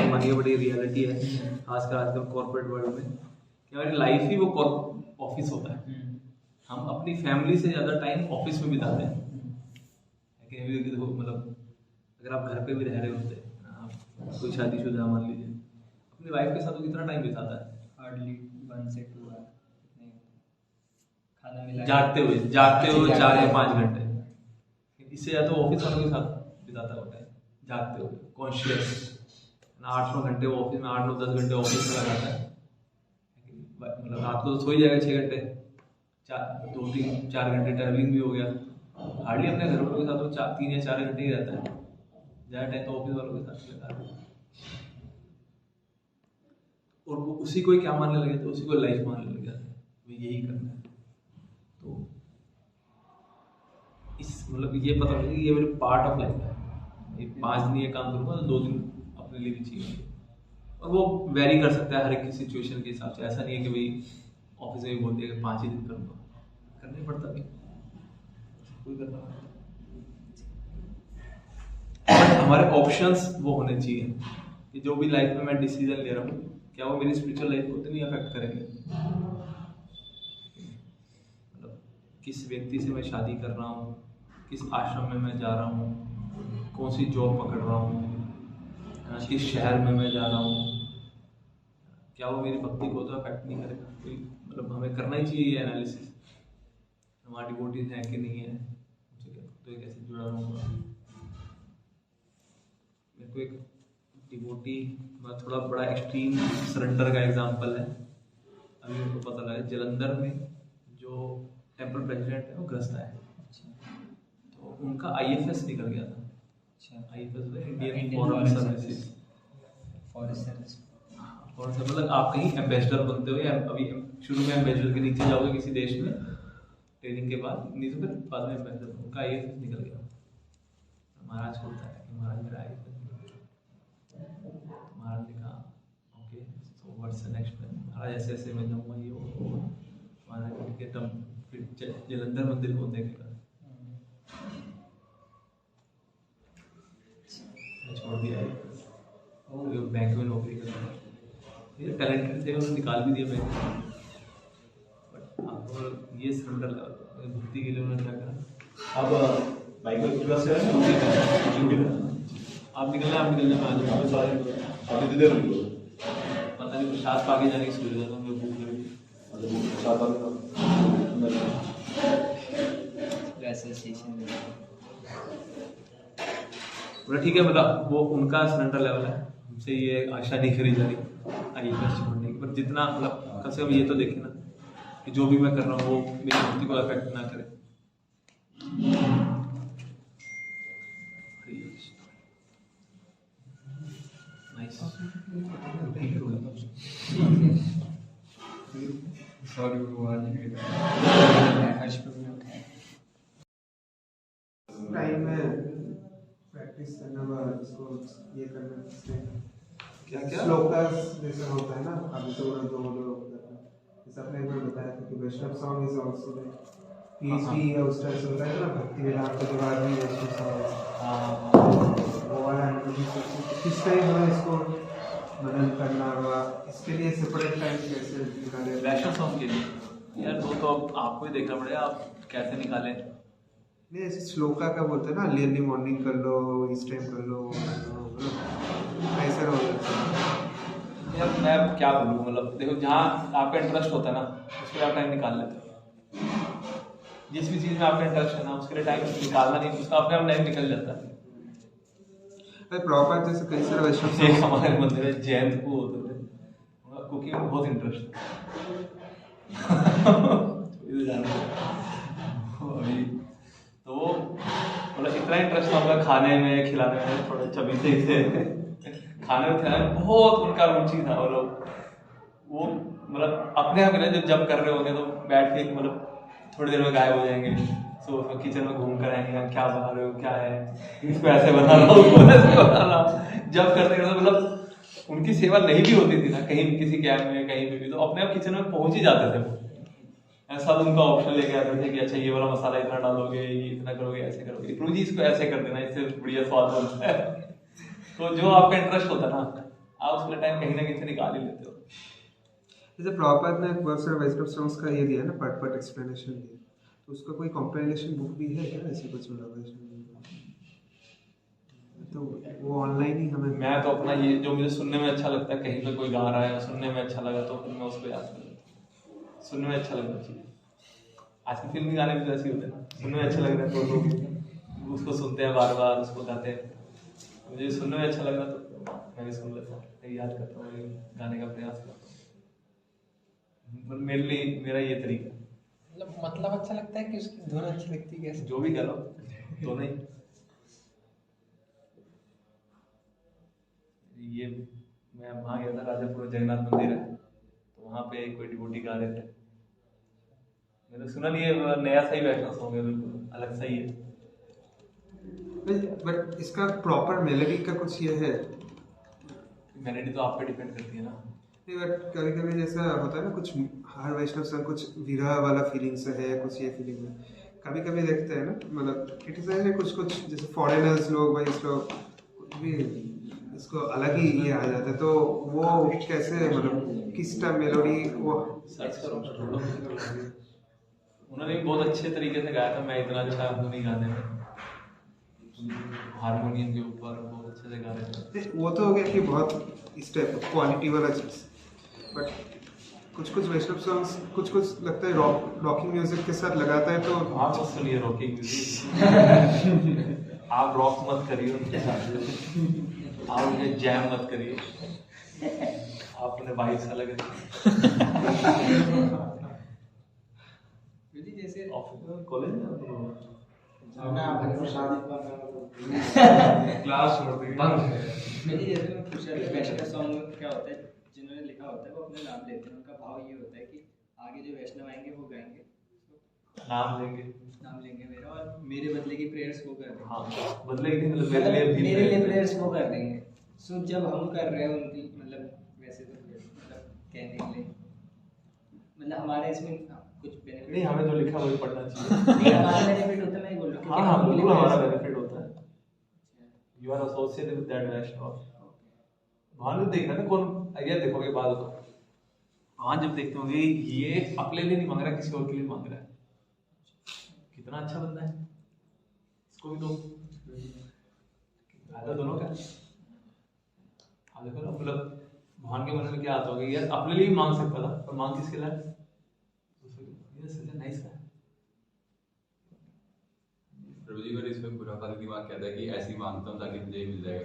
S1: हमारी ये बड़ी रियलिटी है, खासकर आजकल कॉर्पोरेट वर्ल्ड में, कि हमारी लाइफ ही वो ऑफिस होता है। हम अपनी फैमिली से ज़्यादा टाइम ऑफिस में बिताते हैं। मतलब अगर आप घर पे भी रह रहे होते हैं, आप कोई शादीशुदा मान लीजिए, अपनी वाइफ के साथ वो कितना टाइम बिताता है,
S3: हार्डली 1 से 2 आवर खाना मिला
S1: जागते हुए 4 या 5 घंटे, इससे ज़्यादा तो ऑफिस वालों के साथ बिताता होता है, जागते हुए कॉन्शियस 8-9 घंटे वो ऑफिस में, 8-9-10 घंटे ऑफिस में लगाता है। मतलब रात को तो सो ही जाएगा 6 घंटे, 2-3-4 घंटे ट्रैवलिंग भी हो गया, हार्डली अपने घर वालों के साथ वो 3 या 4 घंटे ही रहता है, ज़्यादा टाइम तो ऑफिस वालों के साथ रहता है। और वो उसी को ही क्या मानने लगे थे, उसी को लाइफ मानने लग जाते हैं, यही करना है। तो इस मतलब ये पता लगे कि ये मेरे पार्ट ऑफ लाइफ है, ये 5 दिन ये काम करूँगा तो 2 दिन अपने लिए भी चाहिए। और वो वेरी कर सकता है हर एक की सिचुएशन के हिसाब से, ऐसा नहीं है कि भाई ऑफिस में भी बोलते हैं कि 5 ही दिन करूँगा, करना ही पड़ता भी, कोई करना पड़ता। हमारे ऑप्शंस वो होने चाहिए कि जो भी लाइफ में मैं डिसीजन ले रहा हूँ, क्या वो मेरी स्पिरिचुअल लाइफ को तो नहीं अफेक्ट करेंगे। मतलब किस व्यक्ति से मैं शादी कर रहा हूँ, किस आश्रम में मैं जा रहा हूँ, कौन सी जॉब पकड़ रहा हूँ, किस शहर में मैं जा रहा हूँ, क्या वो मेरी भक्ति को तो अफेक्ट नहीं करेगा। कोई मतलब हमें करना ही चाहिए ये एनालिसिस, हमारा डिवोटीज है कि नहीं है, तो कैसे जुड़ा रहूँगा। मेरे को एक डिवोटी, थोड़ा बड़ा एक्सट्रीम सरेंडर का एग्जांपल है, अभी मेरे को पता लगा जलंधर में जो टेम्पल प्रेसिडेंट है वो ग्रस्त है, तो उनका IFS निकल गया था। IFS Indian foreign services, foreign service मतलब आप कहीं एम्बेसडर बनते हो, या अभी शुरू में एम्बेसडर के नीचे जाओगे किसी देश में ट्रेनिंग के बाद, नहीं तो फिर बाद में एम्बेसडर, उनका IFS निकल गया। महाराज को बताया कि महाराज मेरा IFS, महाराज ने कहा okay so what's the next plan. महाराज ऐसे ऐसे मैं जाऊँगा, ये वो। महाराज ने कहा तब फिर जलंधर मंदिर को देखेगा, छोड़ दिया, बैंक में नौकरी कर रहा है, ये टैलेंटेड थे, उन्होंने निकाल भी दिया बैंक में। बट आपको ये सरेंडर भक्ति के लिए उन्होंने क्या करा।
S5: अब बाइक में पूरा से है
S1: आप निकलना मैं आ जाऊँगा सारे
S5: अभी देर निकलो
S1: पता नहीं प्रसाद पाके जाने की सोच रहा था मैं, भूख लगी।
S5: सात वाले
S3: वैसे स्टेशन में
S1: बोला ठीक है, मतलब वो उनका सरेंडर लेवल है, हमसे ये आशा नहीं करी जा रही IAS छोड़ने की, पर जितना मतलब कम से कम ये तो देखे ना कि जो भी मैं कर रहा हूँ वो मेरी भक्ति को अफेक्ट ना करे।
S3: सॉरी वो हर्ष पे भी उठाया।
S4: टाइम में प्रैक्टिस करना व इसको ये करना इससे
S1: क्या क्या
S4: श्लोकास जैसा होता है ना, अभी तो दो जैसा आपने एक बार बताया था कि वैष्णव सॉन्ग इज आल्सो PhD या उस टाइप से होता है ना, भक्ति वेदांत के बाद भी वैष्णव सॉन्ग वो वाला किस टाइम हमें इसको मनन करना हुआ, इसके लिए सेपरेट टाइम कैसे निकाले?
S1: वैष्णव सॉन्ग के लिए यार वो तो अब आपको ही देखना पड़ेगा आप कैसे निकालें।
S4: नहीं ऐसे श्लोका का बोलते हैं ना, अर्ली मॉर्निंग कर लो, इस टाइम कर लो, ऐसा हो जाता है।
S1: यार मैं क्या बोलूँ, मतलब देखो जहाँ आपका इंटरेस्ट होता है ना उसके लिए आप टाइम निकाल लेते हो। जिस भी चीज़ में आपका इंटरेस्ट है ना उसके लिए टाइम निकालना नहीं, उसका अपने आप टाइम निकल जाता है।
S4: प्रॉपर जैसे कई सारे वैष्णव
S1: एक हमारे मंदिर में जयंत को होते थे, उनका कुकिंग में बहुत इंटरेस्ट अभी तो वो मतलब इतना इंटरेस्ट था उनका खाने में खिलाने में, थोड़ा चबी से खाने में खिलाने में बहुत उनका रुचि था। वो मतलब अपने आप जब कर रहे होंगे तो बैठ के मतलब थोड़ी देर में गायब हो जाएंगे, सो किचन में घूम कर आएंगे, क्या बना रहे हो, क्या है, इसको ऐसे बना रहा हूँ, उसको ऐसे बना रहा हूँ। जब करते करते मतलब उनकी सेवा नहीं भी होती थी ना कहीं भी, किसी कैब में कहीं भी तो अपने आप किचन में पहुंच ही जाते थे वो। ऐसा तो उनका ऑप्शन लेके आते थे कि अच्छा ये वाला मसाला इतना डालोगे, ये इतना करोगे, ऐसे करोगे, प्रभु जी इसको ऐसे कर देना, इससे बढ़िया स्वाद बनता है। तो जो आपका इंटरेस्ट होता है ना आप उसके टाइम कहीं ना कहीं से निकाल ही लेते हो।
S4: जैसे प्रॉपर ने बहुत सारे वैष्णव सॉन्ग्स का ये दिया ना, पार्ट एक्सप्लेनेशन दिया, तो उसका कोई कंपाइलेशन बुक भी है क्या ऐसे कुछ? तो वो ऑनलाइन ही हमें
S1: मैं तो अपना ये जो मुझे सुनने में अच्छा लगता है, कहीं पे कोई गा रहा है सुनने में अच्छा लगा तो फिर मैं उसको याद कर लेता हूँ। सुनने में अच्छा लगना चाहिए। आजकल फिल्मी गाने भी तो ऐसे होते हैं ना, सुनने में अच्छा लग रहा है तो लोग उसको सुनते हैं बार बार, उसको गाते हैं। मुझे सुनने में अच्छा लग रहा तो मैं भी सुन लेता हूँ, याद करता हूँ, गाने का प्रयास करता हूँ। मेरे लिए मेरा ये तरीका
S3: मतलब अच्छा लगता है कि उसकी धुन अच्छी लगती है, कैसे
S1: जो भी कह लो दोनों ही। ये मैं वहाँ गया था, राजापुर जगन्नाथ मंदिर है, तो वहाँ पे कोई डिवोटी गा रहे थे, मैंने सुना नहीं है, नया सा ही वैष्णव सॉन्ग है, बिल्कुल अलग सा ही है।
S4: बट इसका प्रॉपर मेलोडी का कुछ ये है?
S1: मेलोडी तो आप पे डिपेंड करती है ना।
S4: नहीं बट कभी कभी जैसा होता है ना, कुछ हर वैष्णव सॉन्ग कुछ विरह वाला फीलिंग से है, कुछ ये फीलिंग है, कभी कभी देखते हैं ना, मतलब इट इज कुछ कुछ जैसे फॉरेनर्स लोग भाई लोग कुछ भी इसको अलग ही ये आ जाता है, तो वो कैसे मतलब किस टाइप मेलोडी वो
S1: सर्च करो उन्होंने भी बहुत अच्छे तरीके से गाया था, मैं इतना अच्छा हूँ नहीं गाने में, हारमोनियम के ऊपर बहुत अच्छे से गा रहे थे।
S4: वो तो हो गया कि बहुत इस टाइप क्वालिटी वाला चीज, बट कुछ कुछ वैष्णव सॉन्ग्स कुछ कुछ लगता है रॉकिंग म्यूजिक के साथ लगाता है, तो
S1: आप मत सुनिए रॉकिंग म्यूजिक आप रॉक मत करिए उनके साथ, आप उन्हें जैम मत करिए, आप उन्हें वाइब सा लगे।
S3: जैसे
S1: कॉलेज
S4: क्लास छोड़ देंगे
S3: मेरी जैसे मैं पूछ रहा था वैष्णव सॉन्ग में क्या होता है, जिन्होंने लिखा होता है वो अपने नाम लेते हैं, उनका भाव ये होता है कि आगे जो वैष्णव आएंगे वो गाएंगे, नाम लेंगे मेरा और मेरे बदले की प्रेयर्स वो कर देंगे।
S1: हाँ बदले की मतलब मेरे लिए
S3: प्रेयर्स वो कर देंगे। सो जब हम कर रहे हैं उनकी मतलब वैसे तो मतलब कहने के लिए मतलब हमारे इसमें कुछ बेनिफिट
S1: नहीं, हमें जो लिखा वही पढ़ना चाहिए।
S3: नहीं हमारा बेनिफिट होता है, मैं बोल रहा हूँ
S1: हाँ बिल्कुल हमारा बेनिफिट होता है। You are associated with that Vaishnav. वहाँ जब देखना ना कौन आइडिया देखोगे बाद तो वहाँ जब देखते होंगे ये अपने लिए नहीं मांग रहा, किसी और के लिए मांग रहा है, कितना अच्छा बंदा है, इसको भी दो। फायदा दोनों का। अब देखो ना, मतलब भगवान के मन में क्या आता होगा, यार अपने लिए भी मांग सकता था, पर मांग किसके लिए? ये सच नाइस है।
S6: प्रभु जी, पर इसमें खुराफाती दिमाग कहता है कि ऐसी मांगता हूँ ताकि मुझे मिल जाएगा।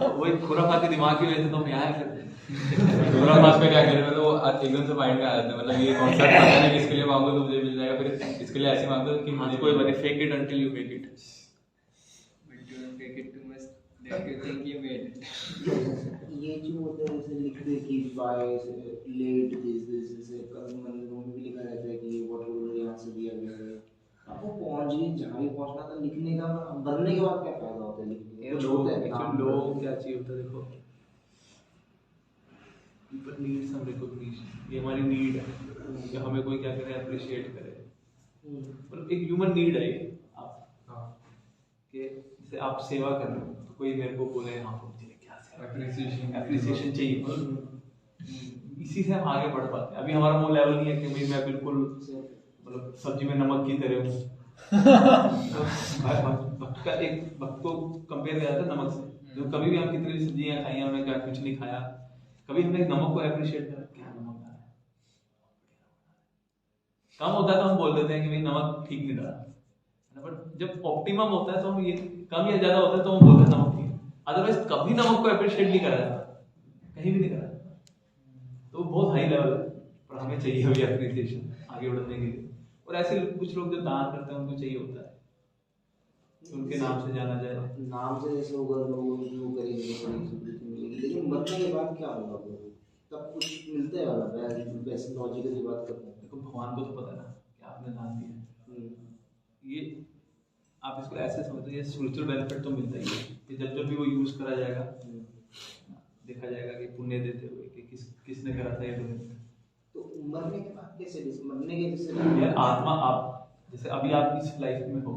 S1: वही खुराफाती दिमाग की वजह से तो हम यहाँ है फिर।
S6: खुराफात में क्या करें, मतलब वो एकदम से माइंड में आ जाता है, मतलब ये कॉन्सेप्ट आता है ना कि इसके लिए मांगो तो मुझे मिल जाएगा, फिर इसके लिए ऐसी मांगो कि
S1: हाँ,
S6: मुझे
S1: कोई बात नहीं, fake it until you make it.
S3: But don't take it too much that you think you made it.
S2: ये जो होता है जैसे लिखते हैं कि बाय लेट दिस जैसे कल मन में भी लिखा रहता है कि व्हाट यहाँ से दिया गया है, आपको पहुंच गई जहाँ भी पहुंचना था लिखने का, बनने के बाद क्या फायदा होता है लिखने का? कुछ होता है काम
S1: लोग क्या चाहिए होता है, देखो people need some recognition, ये हमारी नीड है कि हमें कोई क्या करे, अप्रिशिएट करे। मतलब एक ह्यूमन नीड है ये। आप कि जैसे आप सेवा कर रहे हो तो कोई मेरे को बोले हाँ मुझे क्या एप्रिसिएशन चाहिए, इसी से हम आगे बढ़ पाते हैं। अभी हमारा वो लेवल नहीं है कि भाई मैं बिल्कुल मतलब सब्जी में नमक की तरह हूँ। तो भक्त का एक भक्त को कंपेयर किया जाता है नमक से। जो कभी भी हम कितनी भी सब्जियां खाई, हमने क्या कुछ नहीं खाया, कभी हमने नमक को अप्रिशिएट करा, क्या नमक डाला है। कम होता है तो हम बोल देते हैं कि भाई नमक ठीक नहीं डाला, बट जब ऑप्टिमम होता है तो हम ये कम या ज्यादा होता है तो हम बोलते हैं नमक ठीक है। अदरवाइज कभी नमक को अप्रिशिएट नहीं करा जाता, कहीं भी नहीं करा जाता। तो बहुत हाई लेवल है, पर हमें चाहिए अभी अप्रिसिएशन आगे बढ़ने के लिए। और ऐसे कुछ लोग जो दान करते हैं उनको चाहिए होता है उनके नाम से जाना जाए।
S2: नाम से जैसे होगा लोग जो करेंगे मिलेगी, लेकिन मरने के बाद क्या होगा? तब कुछ मिलता है वाला वैसे लॉजिकली बात करते हैं।
S1: देखो भगवान को तो पता है ना कि आपने दान दिया है, ये आप इसको ऐसे समझते हैं, ये स्पिरिचुअल बेनिफिट तो मिलता ही है कि जब जब भी वो यूज करा जाएगा देखा जाएगा कि पुण्य देते हुए कि किसने करा था ये डोनेट।
S2: तो मरने के बाद कैसे मरने के जैसे
S1: यार आत्मा, आप जैसे अभी आप इस लाइफ में हो,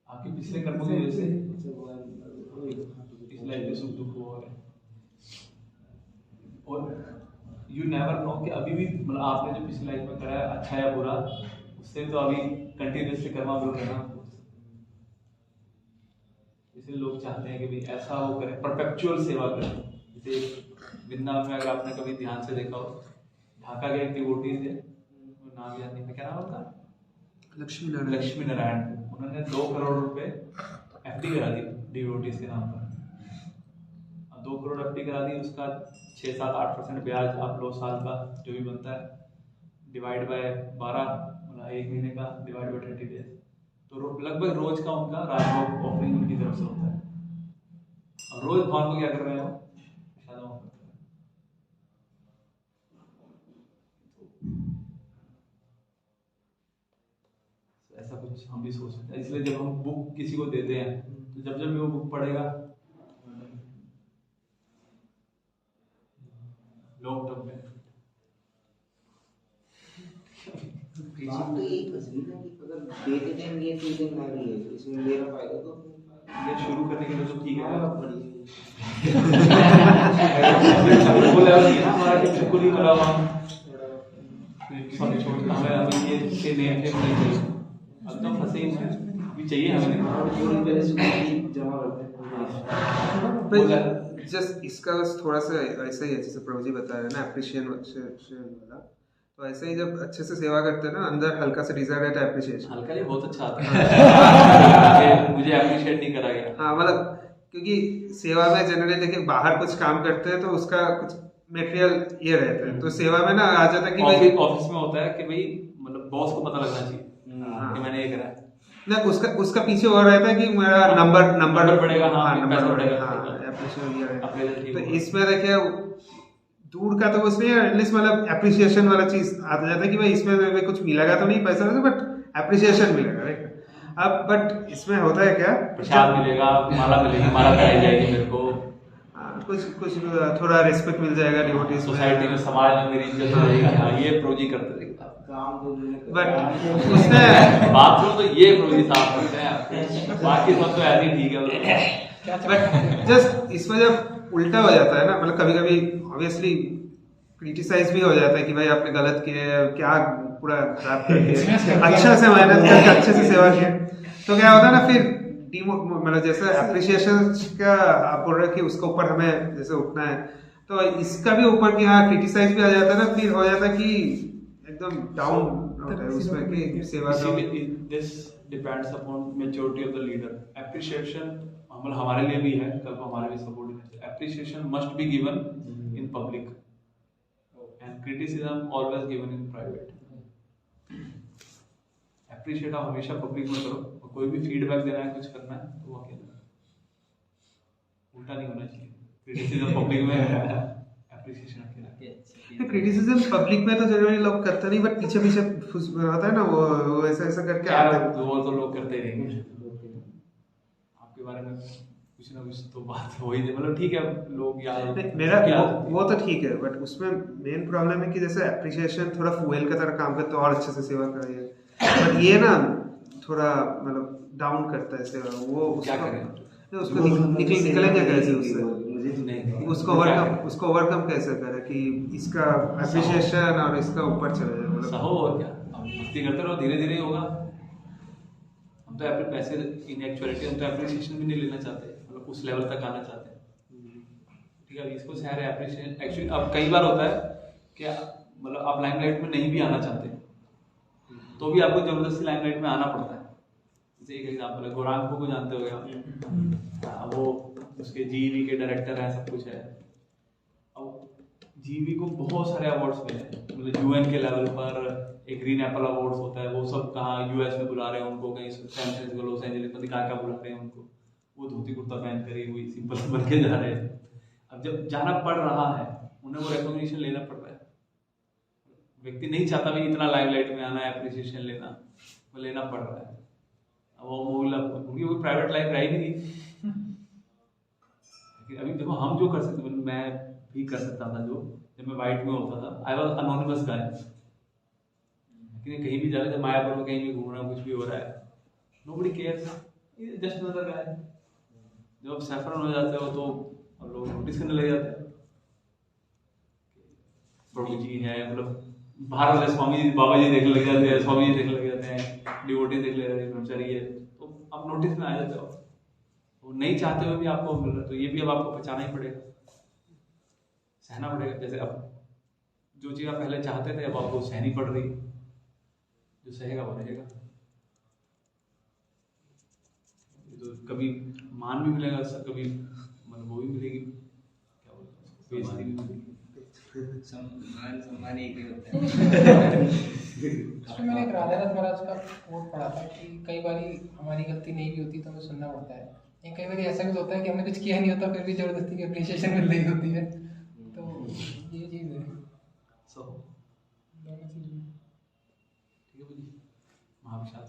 S1: आपके पिछले कर्मों की वजह से इस लाइफ में सुख दुख हुआ है। और यू नेवर नो कि अभी भी मतलब आपने जो पिछली लाइफ में करा है अच्छा या बुरा, उससे तो अभी कंटिन्यूसली कर्मा ग्रो करना। इसलिए लोग चाहते हैं कि भाई ऐसा वो करें, परपेचुअल सेवा करें। जैसे वृंदावन में अगर आपने कभी ध्यान से देखा हो, ढाका के एक डिवोटी थे, नाम याद नहीं, क्या नाम होता, लक्ष्मी नारायण। उन्होंने 2 करोड़ रुपए एफडी करा दी डिवोटीज के नाम पर। 2 करोड़ एफडी करा दी, उसका 6-7-8% ब्याज आप लो साल का जो भी बनता है डिवाइड बाय 12, मतलब 1 महीने का डिवाइड बाय 30 डेज, तो लगभग रोज का उनका राजभोग ऑफरिंग उनकी तरफ से होता है। और रोज भगवान को क्या कर रहे हो, प्रसाद ऑफर कर रहे हैं। ऐसा कुछ हम भी सोच सकते हैं। इसलिए जब हम बुक किसी को देते हैं तो जब जब भी वो बुक पढ़ेगा लॉन्ग टर्म बेनिफिट।
S2: बात तो यही फंसी ना कि अगर देते टाइम ये फीलिंग आ रही है इसमें मेरा फायदा तो
S1: ये शुरू करने के लिए तो ठीक है,
S2: बढ़िया
S1: वो लेवल नहीं है ना हमारा कि बिल्कुल ही करा हुआ सब छोड़ना हमें, अभी ये के नेम पे नहीं चाहिए, अब तो फंसे ही हैं, अभी चाहिए हमें
S2: पूरी तरह से जमा करते हैं।
S4: जस्ट इसका बस थोड़ा सा ऐसा ही है जैसे प्रभु जी बता रहे हैं ना, अप्रिशिएशन वाला। तो ऐसे ही जब अच्छे से सेवा करते हैं ना, अंदर हल्का सा डिजायर रहता है अप्रिशिएशन।
S1: हल्का नहीं, बहुत अच्छा आता है कि मुझे अप्रिशिएट नहीं करा गया।
S4: हाँ, मतलब क्योंकि सेवा में जनरली देखिए बाहर कुछ काम करते हैं तो उसका कुछ मटेरियल ये रहता है, तो सेवा में ना आ जाता है कि भाई
S1: ऑफिस में होता है कि भाई मतलब बॉस को पता लगना चाहिए कि मैंने ये करा है
S4: ना, उसका पीछे और रहता है कि मेरा नंबर
S1: बढ़ेगा, हाँ,
S4: नंबर
S1: पैसा
S4: बढ़ेगा,
S1: बढ़ेगा,
S4: हाँ,
S1: सही बात।
S4: appreciation ये रहता है।
S1: Appraisal ठीक
S4: तो
S1: होगा।
S4: इसमें देखिए दूर का तो कुछ नहीं है, एटलीस्ट मतलब एप्रिसिएशन वाला चीज आ जाता है कि भाई इसमें मेरे कुछ मिलेगा तो नहीं पैसा बट एप्रिसिएशन मिलेगा, राइट। अब बट इसमें होता है क्या,
S1: प्रसाद मिलेगा, माला मिलेगी, माला कराई जाएगी मेरे को,
S4: कुछ थोड़ा रिस्पेक्ट मिल जाएगा डिवोटीज
S1: सोसाइटी में, समाज में मेरी इज्जत हो जाएगी। हाँ, ये प्रोजी करते थे
S2: काम तो
S4: बट उसमें
S1: बाथरूम तो ये प्रोजी साफ करते हैं, बाकी सब तो ऐसे ही ठीक है।
S4: बट जस्ट इसमें जब उल्टा हो जाता है ना, मतलब कभी कभी ऑब्वियसली क्रिटिसाइज भी हो जाता है कि भाई आपने गलत किया है, क्या पूरा खराब कर दिया, अच्छा से मेहनत करके अच्छे से सेवा किया। तो क्या होता है ना फिर मतलब जैसे अप्रिसिएशन का आप बोल रहे हैं कि उसके ऊपर हमें जैसे उठना है, तो इसका भी ऊपर कि हाँ क्रिटिसाइज भी आ जाता है ना, फिर हो जाता है कि एकदम डाउन होता है उसमें कि सेवा का।
S1: This depends upon maturity of the leader. Appreciation हमारे लिए भी है, कल को हमारे भी support. Appreciation must be given in public and criticism always given in private. Appreciate आप हमेशा पब्लिक में करो, और कोई भी फीडबैक देना है, कुछ करना है तो वो अकेले, उल्टा नहीं होना चाहिए। क्रिटिसिज्म पब्लिक में, एप्रिसिएशन अकेले।
S4: क्रिटिसिज्म पब्लिक में तो जनरली लोग करते नहीं, बट पीछे पीछे होता है ना वो ऐसा ऐसा करके आते हैं।
S1: वो तो लोग करते ही रहेंगे, आपके बारे में कुछ ना कुछ तो बात हो ही, मतलब ठीक है लोग यार
S4: मेरा
S1: क्या
S4: वो तो ठीक है, बट उसमें मेन प्रॉब्लम है कि जैसे एप्रिसिएशन थोड़ा फुएल का तरह काम करता है और अच्छे से सेवा करिए, बट ये ना थोड़ा मतलब डाउन करता है सेवा। वो
S1: क्या
S4: उसको
S1: करें?
S4: उसको निकलेंगे कैसे उससे?
S2: मुझे तो
S1: नहीं,
S4: उसको ओवरकम कैसे करें कि इसका एप्रिसिएशन और इसका ऊपर चले जाए मतलब।
S1: सहो और क्या, अब भक्ति करते रहो, धीरे धीरे होगा। हम तो वैसे इन एक्चुअलिटी हम तो एप्रिसिएशन भी नहीं लेना चाहते, मतलब उस लेवल तक आना चाहते हैं। ठीक है, इसको शहर एप्रिसिएशन एक्चुअली अब कई बार होता है कि मतलब आप लाइमलाइट में नहीं भी आना चाहते, तो भी आपको जबरदस्ती लाइमलाइट में आना पड़ता है। जैसे एक एग्जांपल है, गौरांग को जानते हो आप, वो उसके जीवी के डायरेक्टर हैं, सब कुछ है। अब जीवी को बहुत सारे अवार्ड्स मिले हैं, मतलब यूएन के लेवल पर एक ग्रीन एप्पल अवार्ड्स होता है, वो सब कहाँ यूएस में बुला रहे हैं उनको, कहीं सैन फ्रांसिस्को लॉस एंजलिस में दिखा बुला रहे हैं उनको, वो धोती कुर्ता पहन कर ही वही सिंपल बन के जा रहे हैं। अब जब जाना पड़ रहा है, उन्हें वो रिकॉग्निशन लेना पड़ रहा है। व्यक्ति नहीं चाहता भी इतना लाइमलाइट में आना, एप्रिसिएशन लेना, वो लेना पड़ रहा है। अब वो उनकी कोई प्राइवेट लाइफ रही नहीं। लेकिन अभी देखो हम जो कर सकते, मैं भी कर सकता था, जो जब मैं वाइट में होता था, आई वॉज अनोनिमस गाय। लेकिन कहीं भी जा रहे थे, मायापुर में कहीं भी घूम रहा हूँ, कुछ भी हो रहा है, nobody cares, just another guy. जब आप सैफरन हो जाते हो तो लोग नोटिस करने लग जाते हैं, प्रभु जी हैं, मतलब बाहर वाले स्वामी जी, बाबा जी देखने लग जाते हैं, स्वामी जी देखने लग जाते हैं, डिवोटी देख ले रहे हैं, ब्रह्मचारी है, तो आप नोटिस में आ जाते हो। वो नहीं चाहते हुए भी आपको मिल रहा है, तो ये भी अब आपको बचाना ही पड़ेगा, सहना पड़ेगा। जैसे अब जो चीज़ आप पहले चाहते थे, अब आपको सहनी पड़ रही है, जो सहेगा वो रहेगा। तो कभी मान भी मिलेगा, कभी मतलब वो भी मिलेगी, क्या बोलते हैं, बेइज्जती भी मिलेगी।
S3: सम्मान एक ही होता है।
S7: उसमें मैंने एक राधानाथ महाराज का कोट पढ़ा था कि कई बार हमारी गलती नहीं भी होती तो हमें सुनना पड़ता है, लेकिन कई बार ऐसा भी होता है कि हमने कुछ किया नहीं होता, फिर भी जबरदस्ती की अप्रिसिएशन मिल रही होती है। तो ये चीज़ है,
S1: सो
S7: दोनों चीज़।
S1: ठीक है भाई, महाविशाल